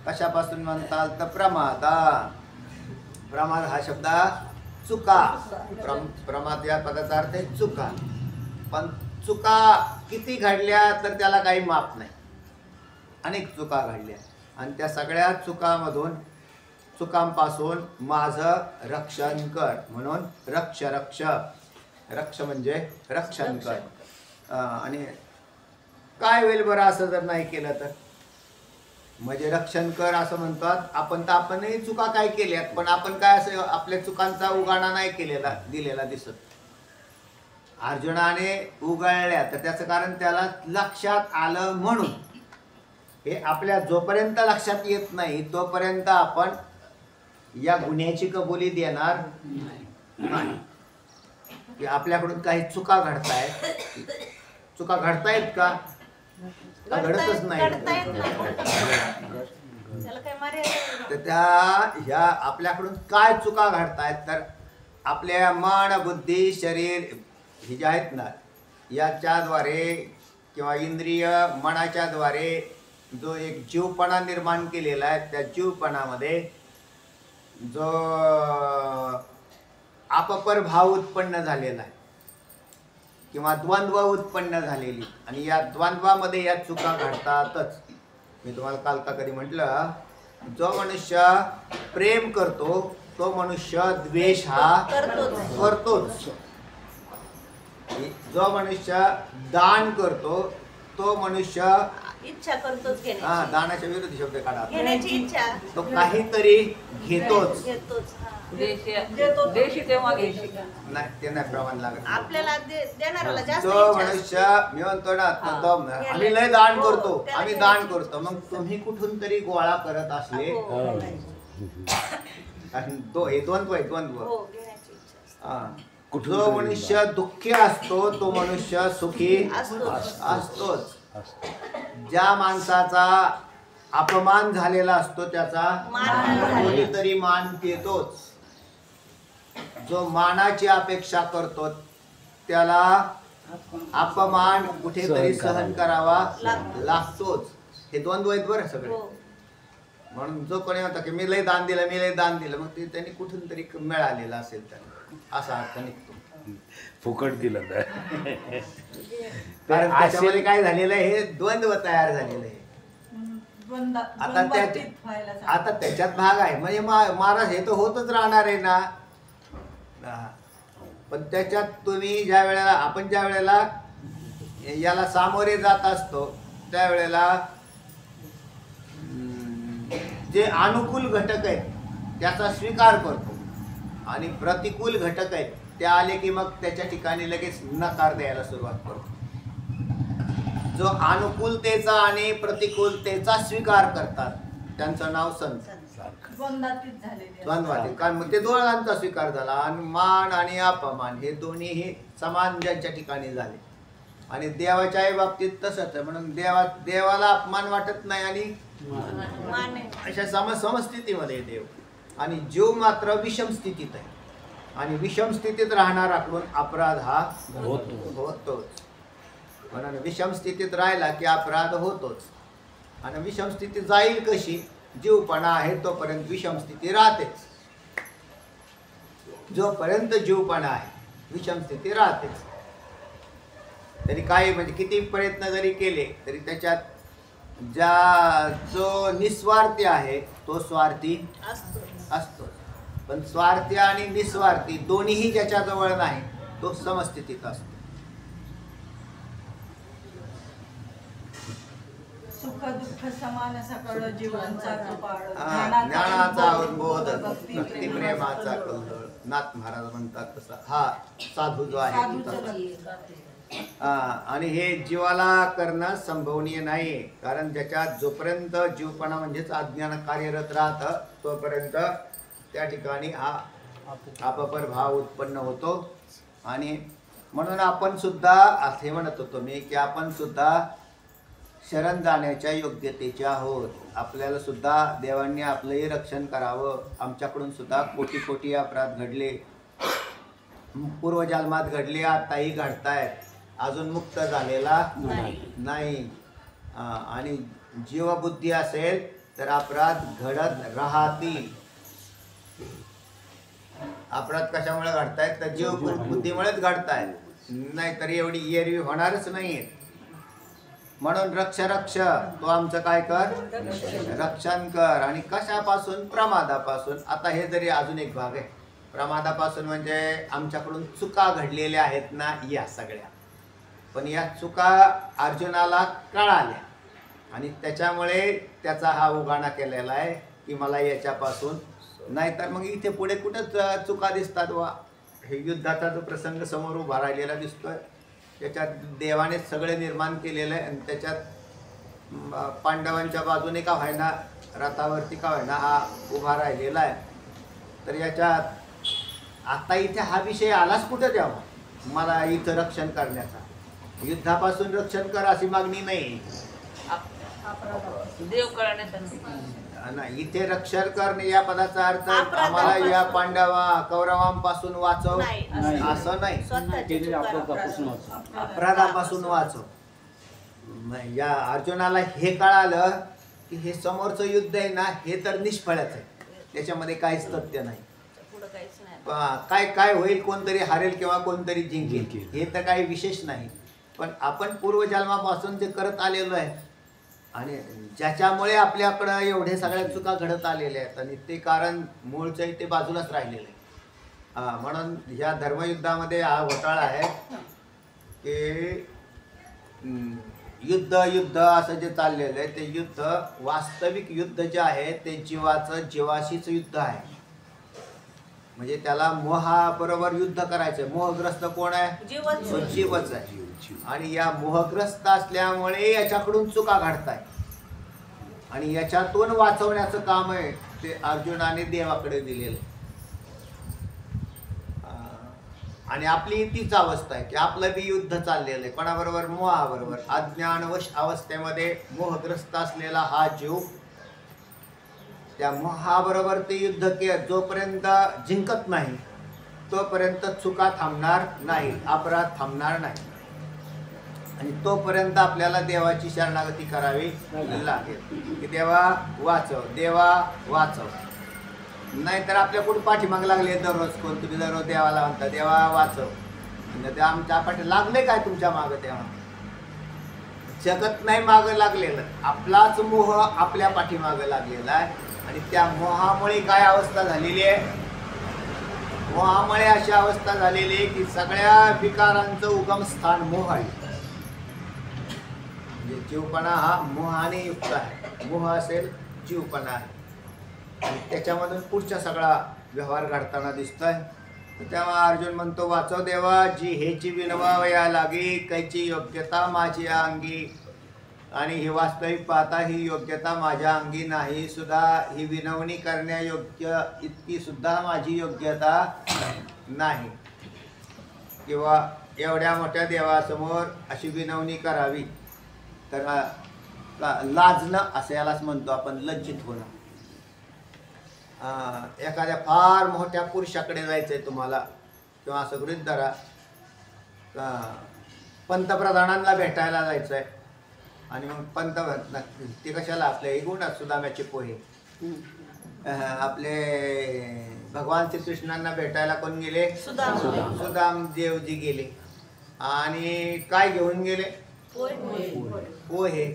कशापासून म्हणताल तर प्रमादा. प्रमाद हा शब्द चुका. प्रमाद या पदाचा अर्थ आहे चुका. पण चुका किती घडल्या तर त्याला काही माप नाही. अनेक चुका घडल्या आणि त्या सगळ्या चुकांपासून माझं रक्षण कर. म्हणून रक्ष रक्ष रक्ष म्हणजे रक्षण कर. आणि काय होईल बरं असं जर नाही केलं तर? म्हणजे रक्षण कर असं म्हणतात आपण. तर आपणही चुका काय केल्यात पण आपण काय असं आपल्या चुकांचा उगाणा नाही केलेला दिलेला दिसत. अर्जुनाने उगाळल्या तर त्याचं कारण त्याला लक्षात आलं म्हणून. हे आपल्या जोपर्यंत लक्षात येत नाही तोपर्यंत आपण या गुन्ह्याची कबुली देणार नाही. आपल्याकडून काही चुका घडतायत. चुका घडतायत का? घडतच नाही. तर त्या ह्या आपल्याकडून काय चुका घडतायत तर आपल्या मन बुद्धी शरीर ही जे आहेत ना याच्याद्वारे किंवा इंद्रिय मनाच्या द्वारे जो एक जीवपणा निर्माण केलेला आहे त्या जीवपणामध्ये जो अपपर भाव उत्पन्न झालेला आहे किंवा द्वंद्व उत्पन्न झालेली आणि या द्वंद्वामध्ये या चुका घडतातच. मी तुम्हाला काल का कधी म्हटलं जो मनुष्य प्रेम करतो तो मनुष्य द्वेष हा करतोच. जो मनुष्य दान करतो तो मनुष्य इच्छा करतोच. दानाच्या विरुद्ध शब्द काढा. घेण्याची इच्छा. तो काहीतरी घेतोच. देशी तेव्हा घ्यायची. नाही ते नाही प्रमाण लागत. आपल्याला देणाऱ्याला जास्त जो इच्छा असते. मनुष्य मी म्हणतो ना तो आम्ही लय दान करतो, आम्ही दान करतो, मग तुम्ही कुठून तरी गोळा करत असले हो, आणि हे द्वंद्व आहे, द्वंद्व. हो, घेण्याची इच्छा असते. जो मनुष्य दुःखी असतो तो मनुष्य सुखी असतोच. असतोच. ज्या माणसाचा अपमान झालेला असतो त्याचा मान कोणीतरी मान देतोच. जो मानाची अपेक्षा करतो त्याला अपमान कुठेतरी सहन करावा लागतोच. हे द्वंद्व आहेत बरं सगळे. हो. म्हणून जो कोणी म्हणतो की मी लय दान दिलं, मी लय दान दिलं, मग ते त्यांनी कुठून तरी मिळालेलं असेल त्याला असा अर्थ निघतो. फुकट दिलं तर कारण त्याच्यामध्ये काय झालेलं आहे, हे द्वंद्व तयार झालेलं आहे. आता आता त्याच्यात भाग आहे म्हणजे महाराज हे तर होतच राहणार आहे ना. पण त्याच्यात तुम्ही ज्या वेळेला आपण ज्या वेळेला याला सामोरे जात असतो त्यावेळेला जे अनुकूल घटक आहेत त्याचा स्वीकार करतो आणि प्रतिकूल घटक आहेत ते आले की मग त्याच्या ठिकाणी लगेच नकार द्यायला सुरुवात करतो. जो अनुकूलतेचा आणि प्रतिकूलतेचा स्वीकार करतात त्यांचं नाव संत. द्वंद्वातीत. कारण मग ते दोघांचा स्वीकार झाला आणि मान आणि अपमान हे दोन्ही समान ज्यांच्या ठिकाणी झाले. आणि देवाच्याही बाबतीत तसंच आहे. म्हणून देवाला अपमान वाटत नाही आणि अशा समस्थितीमध्ये देव. आणि जीव मात्र विषम स्थितीत आहे आणि विषम स्थितीत राहणाराकडून अपराध हा होतोच. म्हणून विषम स्थितीत राहिला की अपराध होतोच. आणि विषम स्थिती जाईल कशी, जीवपणा आहे तोपर्यंत विषम स्थिती राहतेच. जोपर्यंत जीवपणा आहे विषम स्थिती राहतेच. तरी काही म्हणजे किती प्रयत्न जरी केले तरी त्याच्यात जो निस्वार्थी आहे तो स्वार्थी असतो. पण स्वार्थी आणि निस्वार्थी दोन्हीही ज्याच्याजवळ नाही तो समस्थितीत असतो. सुख दुःख समान सकळ जीवांचा कपाळ ज्ञानाचा उद्बोध भक्ती प्रेमाचा कल्लोळ. नाथ महाराज म्हणतात तसा हा साधू जो आहे. आणि हे जीवाला करणं संभवनीय नाही. कारण ज्याच्यात जोपर्यंत जीवपणा म्हणजेच अज्ञान कार्यरत राहतं तोपर्यंत त्या ठिकाणी हा अपपर भाव उत्पन्न होतो. आणि म्हणून आपण सुद्धा असे म्हणत होतो मी की आपण सुद्धा शरण जाण्याच्या योग्यतेचे आहोत. आपल्याला सुद्धा देवांनी आपलंही रक्षण करावं. आमच्याकडून सुद्धा कोटी कोटी अपराध घडले, पूर्वजन्मात घडले, आताही घडतायत. अजून मुक्त झालेला नाही. आणि जीवबुद्धी असेल तर अपराध घडत राहतील. अपराध कशामुळे घडतायत तर जीव बुद्धीमुळेच घडतायत, नाहीतर एवढी एरवी होणारच नाहीये. म्हणून रक्ष तो आमचं काय कर, रक्षण कर. आणि कशापासून, प्रमादापासून. आता हे जरी अजून एक भाग आहे प्रमादापासून म्हणजे आमच्याकडून चुका घडलेल्या आहेत ना या सगळ्या. पण या चुका अर्जुनाला कळाल्या आणि त्याच्यामुळे त्याचा हा उगाणा केलेला आहे की मला याच्यापासून, नाहीतर मग इथे पुढे कुठंच चुका दिसतात वा. हे युद्धाचा जो प्रसंग समोर उभा राहिलेला दिसतोय त्याच्यात देवानेच सगळे निर्माण केलेलं आहे. आणि त्याच्यात पांडवांच्या बाजूने का व्हायना, रथावरती का व्हायना हा उभा राहिलेला आहे. तर याच्यात आता इथे हा विषय आलाच कुठं द्यावा, मला इथं रक्षण करण्याचा. युद्धापासून रक्षण कर अशी मागणी नाही. देव कळण्याचा नाही, इथे रक्षण करणे या पदाचा अर्थ आम्हाला या कौरवांपासून वाचव असं नाही, अपराधापासून वाचव. या अर्जुनाला हे कळालं की हे समोरचं युद्ध आहे ना हे तर निष्फळच आहे, त्याच्यामध्ये काहीच तथ्य नाही. काय काय होईल, कोणतरी हारेल किंवा कोणतरी जिंकेल हे तर काही विशेष नाही. पण आपण पूर्वजन्मापासून जे करत आलेलो आहे आणि ज्याच्यामुळे आपल्याकडं एवढे सगळ्या चुका घडत आलेल्या आहेत आणि ते कारण मूळचं इथे बाजूलाच राहिलेलं आहे. म्हणून ह्या धर्मयुद्धामध्ये हा घोटाळा आहे की युद्ध असं जे चाललेलं आहे ते युद्ध, वास्तविक युद्ध जे आहे ते जीवाचं जीवाशीच युद्ध आहे. म्हणजे त्याला मोहाबरोबर युद्ध करायचं. मोहग्रस्त कोण आहे? जीवच. तो जीवच आहे. आणि या मोहग्रस्त असल्यामुळे याच्याकडून चुका घडताय आणि याच्यातून वाचवण्याचं काम आहे ते अर्जुनाने देवाकडे दिलेलं. आणि आपली तीच अवस्था आहे की आपलं बी युद्ध चाललेलं आहे. कोणाबरोबर? मोहाबरोबर. अज्ञानवश अवस्थेमध्ये मोहग्रस्त असलेला हा जीव त्या मोहाबरोबर ते युद्ध जोपर्यंत जिंकत नाही तोपर्यंत चुका थांबणार नाही, अपराध थांबणार नाही. आणि तोपर्यंत आपल्याला देवाची शरणागती करावी लागेल की देवा वाचव, देवा वाचव. नाहीतर आपल्या कुठे पाठीमाग लागले दररोज. कोण तुम्ही दररोज देवाला म्हणता देवा वाचव, ते आमच्या पाठी लागले काय तुमच्या मागं? तेव्हा जगत नाही मागं लागलेलं, आपलाच मोह आपल्या पाठीमागं लागलेला आहे. आणि त्या मोहामुळे काय अवस्था झालेली आहे? मोहामुळे अशी अवस्था झालेली आहे की सगळ्या विकारांचं उगमस्थान मोह आहे. म्हणजे जीवपणा हा मोहाने युक्त आहे. मोह असेल जीवपणा आहे आणि त्याच्यामधून पुढचा सगळा व्यवहार घडताना दिसतोय. तेव्हा अर्जुन म्हणतो वाचव देवा, जी हेची विनवावया लागी, कैची योग्यता माझी अंगी. आणि ही वास्तविक पाहता ही योग्यता माझ्या अंगी नाही सुद्धा. ही विनवणी करण्यायोग्य इतकी सुद्धा माझी योग्यता नाही. किंवा एवढ्या मोठ्या देवासमोर अशी विनवणी करावी तर लाजणं असं यालाच म्हणतो आपण, लज्जित होणं. एखाद्या फार मोठ्या पुरुषाकडे जायचंय तुम्हाला किंवा असं गृहीत धरा पंतप्रधानांना भेटायला जायचंय आणि मग पंतप्रधान ते कशाला आपल्या गुणात सुदाम्याचे पोहे आपले भगवान श्रीकृष्णांना भेटायला कोण गेले? सुदाम देवजी गेले. आणि काय घेऊन गेले? पोहे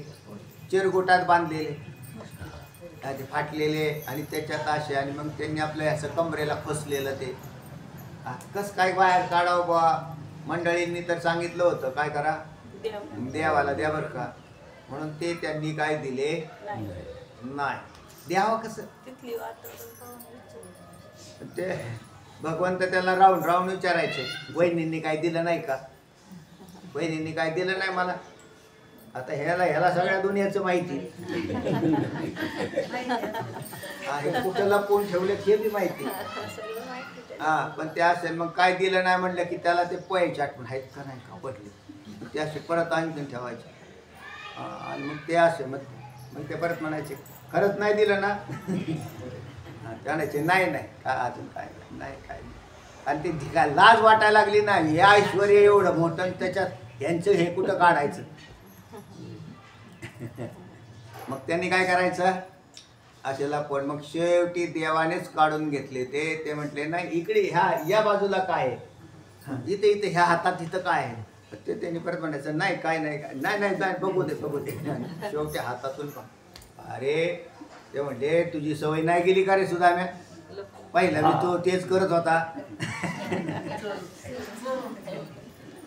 चिरगुटात बांधलेले ते फाटलेले आणि त्याच्यात असे. आणि मग त्यांनी आपल्या असं कमरेला फसलेलं ते कस काय बाहेर काढावं बा. मंडळींनी तर सांगितलं होतं काय करा, देवाला द्या बरं का म्हणून. ते त्यांनी काय दिले नाही. द्यावं कसं? ते भगवंत त्याला राहून राहून विचारायचे वहिनींनी काय दिलं नाही का? वहिनींनी काय दिलं नाही मला. आता ह्याला सगळ्या दुनियाचं माहिती आहे, कुठं लपवून ठेवले हे बी माहिती. पण ते असेल मग काय दिलं नाही म्हणलं की त्याला ते पोह्याची आठवण आहेत का नाही का पडले ते असे परत आणून ठेवायचे. आणि मग ते असे मग ते परत म्हणायचे खरंच नाही दिलं ना? त्याण्याचे नाही नाही काय अजून काय नाही काय. आणि ते काय लाज वाटायला लागली ना, हे ऐश्वर्य एवढं मोठं त्याच्यात यांचं हे कुठं काढायचं. मग त्यांनी काय करायचं असेला. पण मग शेवटी देवानेच काढून घेतले ते म्हटले नाही इकडे ह्या या बाजूला काय आहे, इथे इथे ह्या हातात इथं काय आहे. ते त्यांनी परत म्हणायचं नाही काय नाही काय नाही नाही नाही बघू दे बघू दे. शेवटी हातातून अरे ते म्हणले तुझी सवय नाही गेली का रे सुदाम्या? पहिला मी तो तेच करत होता.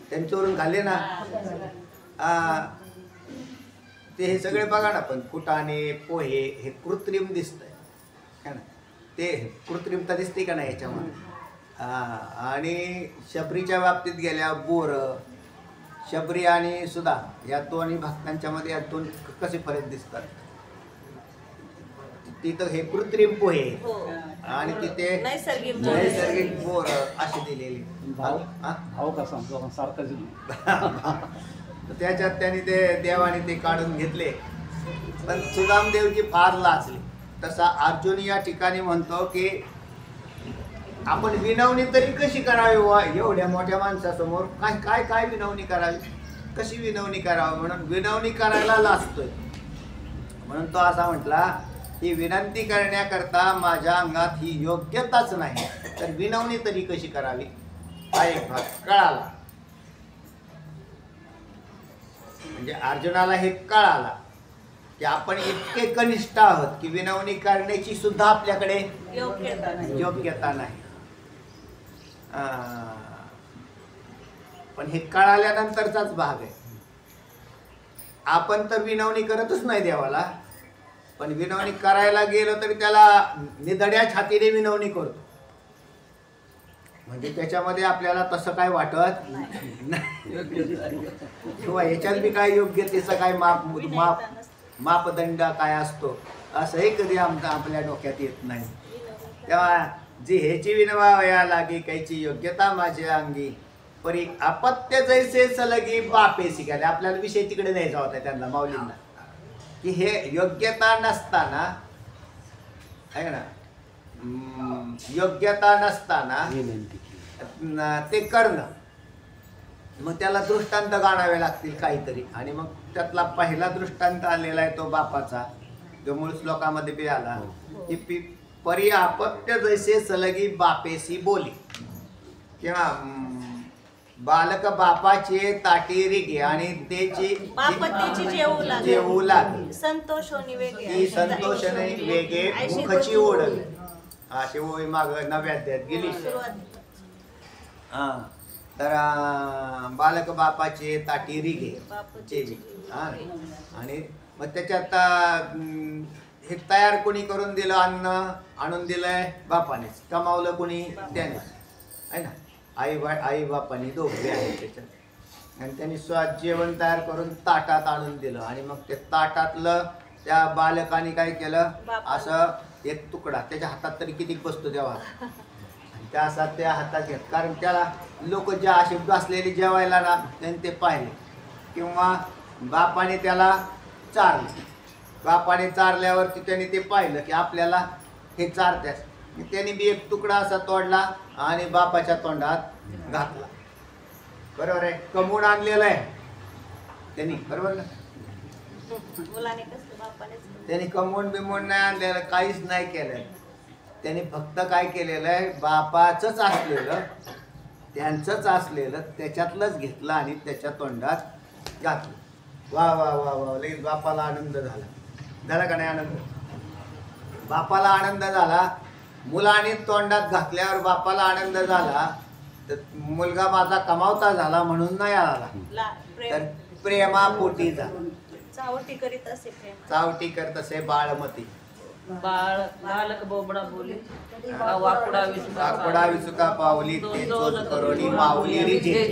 त्यांनी चोरून खाल्ले ना. ते हे सगळे बघा ना. पण फुटाणे पोहे हे कृत्रिम दिसतंय है ना. ते कृत्रिमता दिसते का नाही याच्यामध्ये. आणि शबरीच्या बाबतीत गेल्या बोर शबरी आणि सुधा या दोन्ही भक्तांच्या मध्ये या दोन कसे फरक दिसतात. तिथं हे कृत्रिम पोहे आणि तिथे नैसर्गिक बोर अशी दिलेली. त्याच्यात त्यांनी ते देवाने ते काढून घेतले. पण सुदामदेवजी फार लाचले. तसा अर्जुन या ठिकाणी म्हणतो की आपण विनवणी तरी कशी करावी वा एवढ्या मोठ्या माणसासमोर. काय काय काय विनवणी करावी, कशी विनवणी करावी. म्हणून विनवणी करायला लाजतोय. म्हणून तो असा म्हटला की विनंती करण्याकरता माझ्या अंगात ही योग्यताच नाही, तर विनवणी तरी कशी करावी. हा एक भाग कळाला. म्हणजे अर्जुनाला हे कळाला की आपण इतके कनिष्ठ आहोत की विनवणी करण्याची सुद्धा आपल्याकडे योग्यता नाही. पण हे कळाल्यानंतरचाच भाग आहे. आपण तर विनवणी करतच नाही देवाला, पण विनवणी करायला गेलो तरी त्याला निधड्या छातीने विनवणी करतो. म्हणजे त्याच्यामध्ये आपल्याला तसं काय वाटत नाही किंवा याच्यात बी काय योग्यतेचा काय मापदंड काय असतो असंही कधी आपल्या डोक्यात येत नाही. तेव्हा जी ह्याची विनवा वया लागी कायची योग्यता माझ्या अंगी परी अपत्य जैसे सलगी बापेसी गेले. आपल्याला विषय तिकडे द्यायचा होता त्यांना माऊलींना की हे योग्यता नसताना आहे ना, योग्यता नसताना ते करणं, मग त्याला दृष्टांत गाणावे लागतील काहीतरी. आणि मग त्यातला पहिला दृष्टांत आलेला आहे तो बापाचा, जो मूळ श्लोकामध्ये बी आला की परी अपत्य जैसे सलगी बापेसी बोली, किंवा बालक बापाचे ताटी रिगे आणि त्याची बापतीची जेवू लागली संतोषोनी की वेगळे संतोषाने वेगे मुखची ओढली. अशी ओळी माग नव्या अध्यायात गेली. हा तर बालक बापाचे ताटी रिगे चेवी. आणि मग त्याच्यात हे तयार कोणी करून दिलं, अन्न आणून दिलंय बापानेच, कमावलं कोणी त्याने आहे ना, आई बापाने दोघे आहेत त्याच्यात. आणि त्यांनी जेवण तयार करून ताटात आणून दिलं. आणि मग ते ताटातलं त्या बालकाने काय केलं, असं एक तुकडा त्याच्या हातात तरी किती बसतो तेव्हा, त्या असा त्या हातात घेत, कारण त्याला लोक ज्या असे बसलेले जेवायला ना त्यांनी ते पाहिले, किंवा बापाने त्याला चारले, बापाने चारल्यावरती त्यांनी ते पाहिलं की आपल्याला हे चारत्यास, त्यांनी बी एक तुकडा असा तोडला आणि बापाच्या तोंडात घातला. बरोबर आहे, कमवून आणलेलं आहे त्यांनी, बरोबर ना, मुलाने कसं बापानेच त्यांनी कमवून बिमवून नाही आणलेलं, काहीच नाही केलं. त्यांनी फक्त काय केलेलं आहे, बापाचंच असलेलं, त्यांचंच असलेलं त्याच्यातलंच घेतलं आणि त्याच्या तोंडात घातलं. वा वा वा वा, लगेच बापाला आनंद झाला का नाही आनंद? बापाला आनंद झाला. मुलाने तोंडात घातल्यावर बापाला आनंद झाला, तर मुलगा माझा कमावता झाला म्हणून नाही आला, तर प्रेमापोटी झाला. चावटी करीत असे प्रेम, चावटी करत असे बाळमती. बालक बोबडा बोली वाकुडा वाकुडा विसुका पावली ते चोच करोनी माऊली रिजे,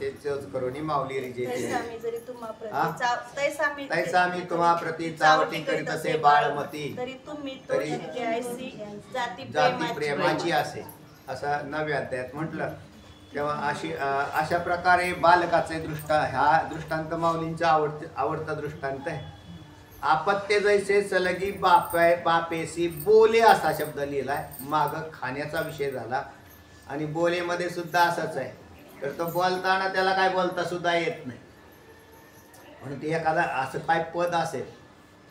ते चोच करोनी माऊली रिजे. तैसा मी तुम्हा प्रती चावटी करीत असे बाळमती, तरी तुम्ही जाती प्रेमाची असे, असं नव्या अध्यायात म्हटलं. तेव्हा अशा प्रकारे बालकाचे हा दृष्टांत माऊलींचा आवडता दृष्टांत आहे. अपत्य जैसे सलगी बापेसी बोले असा शब्द लिहिलाय. माग खाण्याचा विषय झाला आणि बोलेमध्ये सुद्धा असंच आहे. तर तो बोलताना त्याला काय बोलता सुद्धा येत नाही, म्हणून ते एखादा असं काय पद असेल,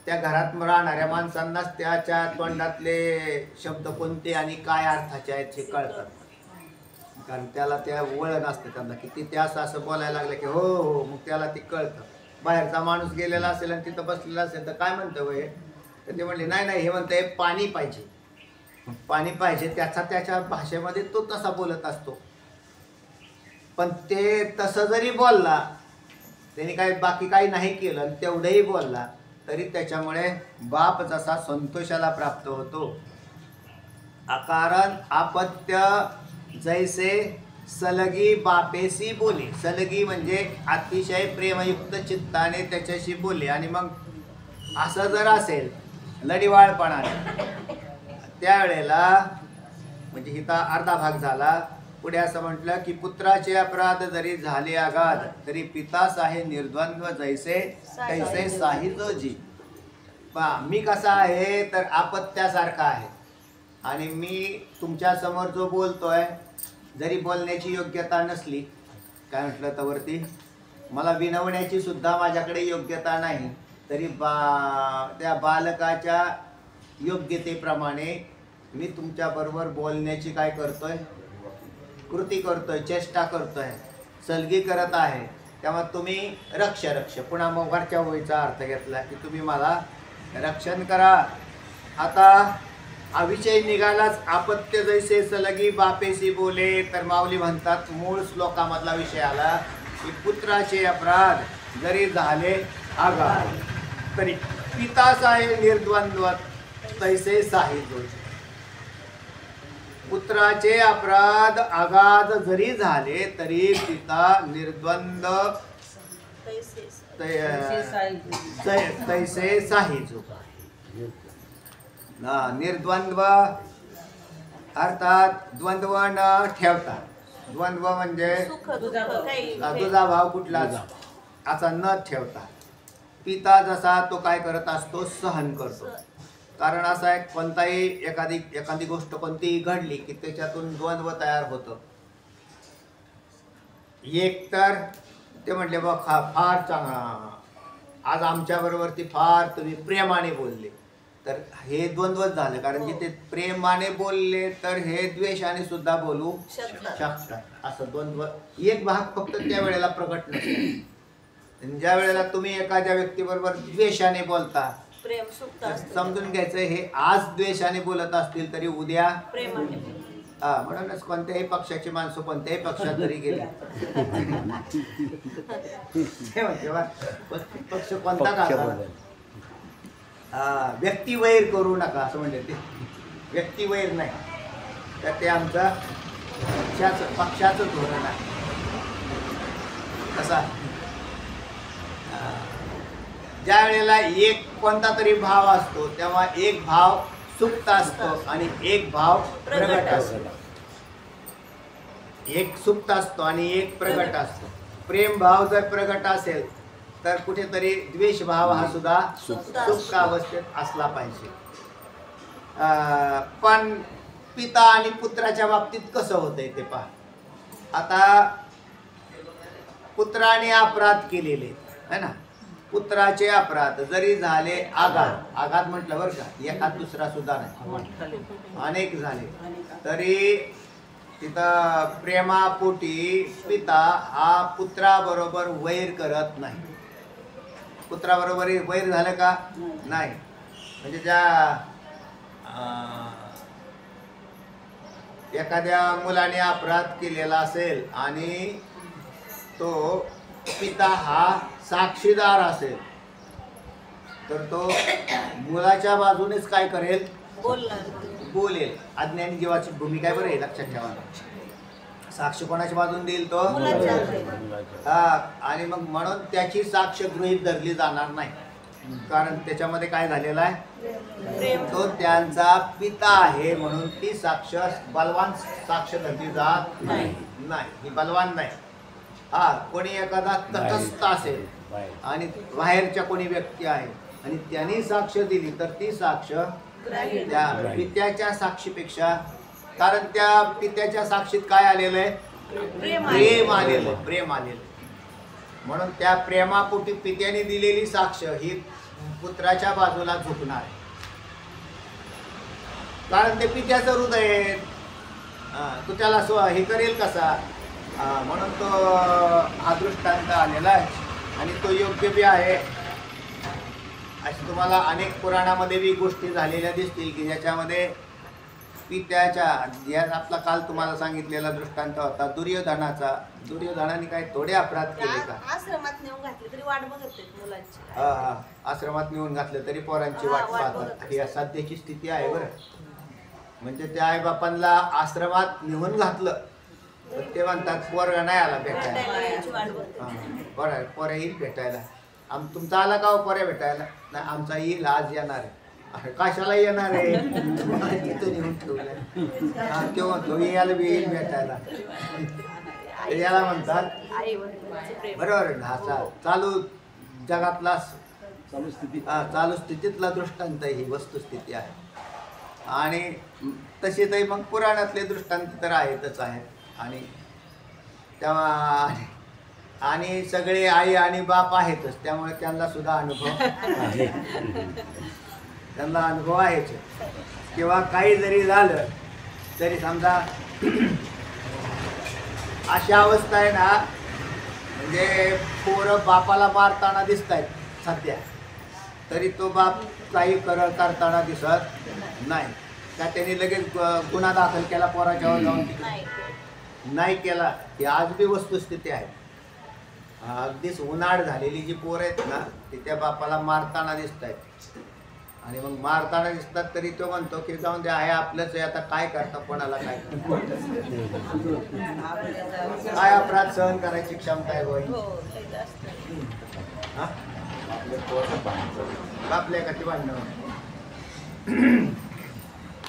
त्या घरात राहणाऱ्या माणसांनाच त्याच्या तोंडातले शब्द कोणते आणि काय अर्थाचे आहेत हे कळतात, कारण त्याला त्या वळण असते त्यांना की ते असं बोलायला लागलं की हो हो, मग त्याला ते कळतं. बाहेरचा माणूस गेलेला असेल आणि तिथं बसलेला असेल तर काय म्हणतं वय, तर ते म्हणले नाही नाही, हे म्हणते पाणी पाहिजे, पाणी पाहिजे, त्याच्या भाषेमध्ये तो तसा बोलत असतो. पण ते तसं जरी बोलला, त्यांनी काय बाकी काही नाही केलं, तेवढंही बोलला, तरी त्याच्यामुळे बाप जसा संतोषाला प्राप्त होतो. कारण अपत्य जैसे सलगी बापेसी बोले, सलगी म्हणजे अतिशय प्रेमयुक्त चित्ताने त्याच्याशी बोले. आणि मग असं जर असेल लढीवाळपणाने, त्यावेळेला म्हणजे हिता अर्धा भाग झाला. पुढे असं म्हटलं की पुत्राचे अपराध जरी झाले आगाध, तरी पितास आहे निर्द्वंद्व जैसे तैसे साहिज जी. मी कसा आहे तर अपत्यासारखा आहे, आणि मी तुमच्या समोर जो बोलतोय, जरी बोलण्याची योग्यता नसली, काय म्हटलं तर वरती, मला विनवण्याची सुद्धा माझ्याकडे योग्यता नाही, तरी त्या बालकाच्या योग्यतेप्रमाणे मी तुमच्याबरोबर बोलण्याची काय करतोय, कृती करतोय, चेष्टा करतोय, सलगी करत आहे. तेव्हा तुम्ही रक्ष पुन्हा मग वरच्या होईचा अर्थ घेतला की तुम्ही मला रक्षण करा. आता हा विषय निघालाच अपत्य जैसे सलगी बापेसी बोले, तर माऊली म्हणतात मूळ श्लोकामधला विषय आला की पुत्राचे अपराध जरी झाले आगाध, तरी पितास आहे निर्द्वंद्व तैसे साहित्य. पुत्राचे अपराध अगाध जरी झाले तरी पिता निर्द्वंद तैसेच. तैसे साहिजो. निर्द्वंद्व अर्थात द्वंद्व न ठेवता. द्वंद्व म्हणजे सुख दुःख काही तुझा भाव कुठलाच असा न ठेवता. पिता जसा तो काय करत असतो, सहन करतो. कारण असं आहे, कोणताही एखादी गोष्ट कोणतीही घडली की त्याच्यातून द्वंद्व तयार होतं. एक तर ते म्हटले बघ फार चांगला, आज आमच्या बरोबर ती फार तुम्ही प्रेमाने बोलले, तर हे द्वंद्वच झालं. कारण की ते प्रेमाने बोलले तर हे द्वेषाने सुद्धा बोलू शकतात. असं द्वंद्व एक भाग फक्त त्या वेळेला प्रकट नसतो. ज्या वेळेला तुम्ही एखाद्या व्यक्तीबरोबर द्वेषाने बोलता, प्रेम सुप्त असतं. समजून घ्यायचं हे आज द्वेषाने बोलत असतील तरी उद्या प्रेमाने. म्हणूनच कोणत्याही पक्षाची माणसं कोणत्याही पक्षात जरी गेली पक्ष कोणता का व्यक्तिवैर करू नका असं म्हणले ते. व्यक्तिवैर नाही तर ते आमचं पक्षाचं धोरण आहे. कसा ज्या वेळेला एक कोणता तरी भाव असतो तेव्हा एक भाव सुप्त असतो आणि एक भाव प्रगट असतो. एक सुप्त असतो आणि एक प्रगट असतो. प्रेम भाव जर प्रगट असेल तर कुठेतरी द्वेष भाव हा सुद्धा सुप्त अवस्थेत असला पाहिजे. पण पिता आणि पुत्राच्या बाबतीत कसं होतंय ते पहा. आता पुत्राने अपराध केलेले है ना, पुत्राचे अपराध जरी झाले आघात म्हटलं बरं का, एखाद दुसरा सुद्धा नाही, अनेक झाले तरी तिथं प्रेमापोटी पिता हा पुत्राबरोबर वैर करत नाही. पुत्राबरोबर वैर झालं का नाही. म्हणजे ज्या एखाद्या मुलाने अपराध केलेला असेल आणि तो पिता हा साक्षीदार असेल तर तो मुलाच्या बाजूनेच काय करेल, बोलेल. अज्ञानी जीवाची भूमिका आहे बरं हे लक्षात ठेवा. साक्ष कोणाच्या बाजून देईल तो, आणि मग म्हणून त्याची साक्ष गृहीत धरली जाणार नाही. कारण त्याच्यामध्ये काय झालेलं आहे, तो त्यांचा पिता आहे म्हणून ती साक्ष बलवान साक्ष धरली जात नाही. ही बलवान नाही. कोणी एखादा तटस्थ असेल आणि बाहेरच्या कोणी व्यक्ती आहे आणि त्यांनी साक्ष दिली तर ती साक्ष त्या पित्याच्या साक्षीपेक्षा, कारण त्या पित्याच्या साक्षीत काय आलेलं आहे, प्रेम आलेलं. म्हणून त्या प्रेमापोटी पित्याने दिलेली साक्ष ही पुत्राच्या बाजूला झुकणार आहे. कारण ते पित्याचं हृदय आहे. तो त्याला हे करेल कसा, म्हणून तो हा दृष्टांत आलेला आहे आणि तो योग्य बी आहे. अशी तुम्हाला अनेक पुराणामध्ये बी गोष्टी झालेल्या दिसतील की ज्याच्यामध्ये पित्याच्या, यात आपला काल तुम्हाला सांगितलेला दृष्टांत होता दुर्योधनाचा. दुर्योधनाने काय थोडे अपराध केले का, आश्रमात नेऊन घातले तरी वाट बघत मुलांची. आश्रमात नेऊन घातलं तरी पोरांची वाट पाहतात. ही सध्याची स्थिती आहे बरं. म्हणजे त्या आईबापांना आश्रमात नेऊन घातलं ते म्हणतात पोरगा नाही आला भेटायला. बरं पोऱ्या येईल भेटायला. तुमचा आला का पोऱ्या भेटायला, नाही आमचा येईल आज येणार आहे. कशाला येणार आहे, तिथं नेऊन ठेवलं तेव्हा तो यायला बी येईल भेटायला. याला म्हणतात बरोबर असा चालू जगातला चालू स्थितीतला दृष्टांत ही वस्तुस्थिती आहे. आणि तसे तरी मग पुराणातले दृष्टांत तर आहेतच आहेत. आणि तेव्हा आणि सगळे आई आणि बाप आहेतच, त्यामुळे त्यांना सुद्धा अनुभव आहेच. किंवा काही जरी झालं तरी समजा अशा अवस्था आहे ना, म्हणजे पोरं बापाला मारताना दिसत आहेत सध्या, तरी तो बाप काही करताना दिसत नाही. का त्यांनी लगेच गुन्हा दाखल केला पोराच्यावर जाऊन, नाही केला. ही आज बी वस्तुस्थिती आहे. अगदीच उन्हाळ झालेली जी पोरं आहेत ना ती त्या बापाला मारताना दिसत आहेत. आणि मग मारताना दिसतात तरी तो म्हणतो की जाऊन दे आहे आपलंच आहे, आता काय करता कोणाला काय काय अपराध सहन करायची क्षमता आहे बाई हो लय जास्त. हा? आपल्या कशी भांडणं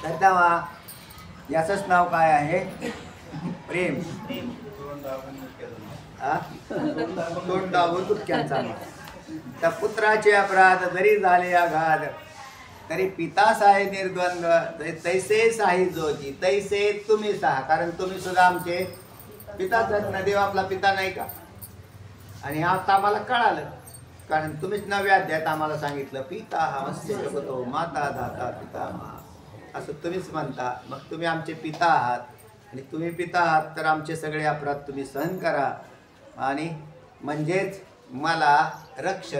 तर याचंच नाव काय आहे? प्रेम. हा? तोंड दाबून दुःख्यांचा त्या पुत्राचे अपराध जरी झाले आघात तरी पिता साहे निर्द्वंद्व तैसे साही जोजी तैसे तुम्ही सहा, कारण तुम्ही सुद्धा आमचे पिताच ना, देव आपला पिता नाही का? आणि आता आम्हाला कळालं, कारण तुम्हीच 9व्या अध्यायात आम्हाला सांगितलं पिता हा मत्स्य जगतो माता दाता पिता असं तुम्हीच म्हणता. मग तुम्ही आमचे पिता आहात आणि तुम्ही पिता आहात तर आमचे सगळे अपराध तुम्ही सहन करा आणि म्हणजेच मला रक्ष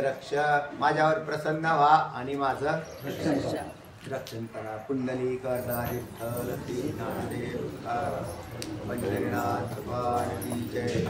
माझ्यावर प्रसन्न व्हा आणि माझं रक्षण करा. कुंडली करणारे पंढरीनाथ भगवान की जय.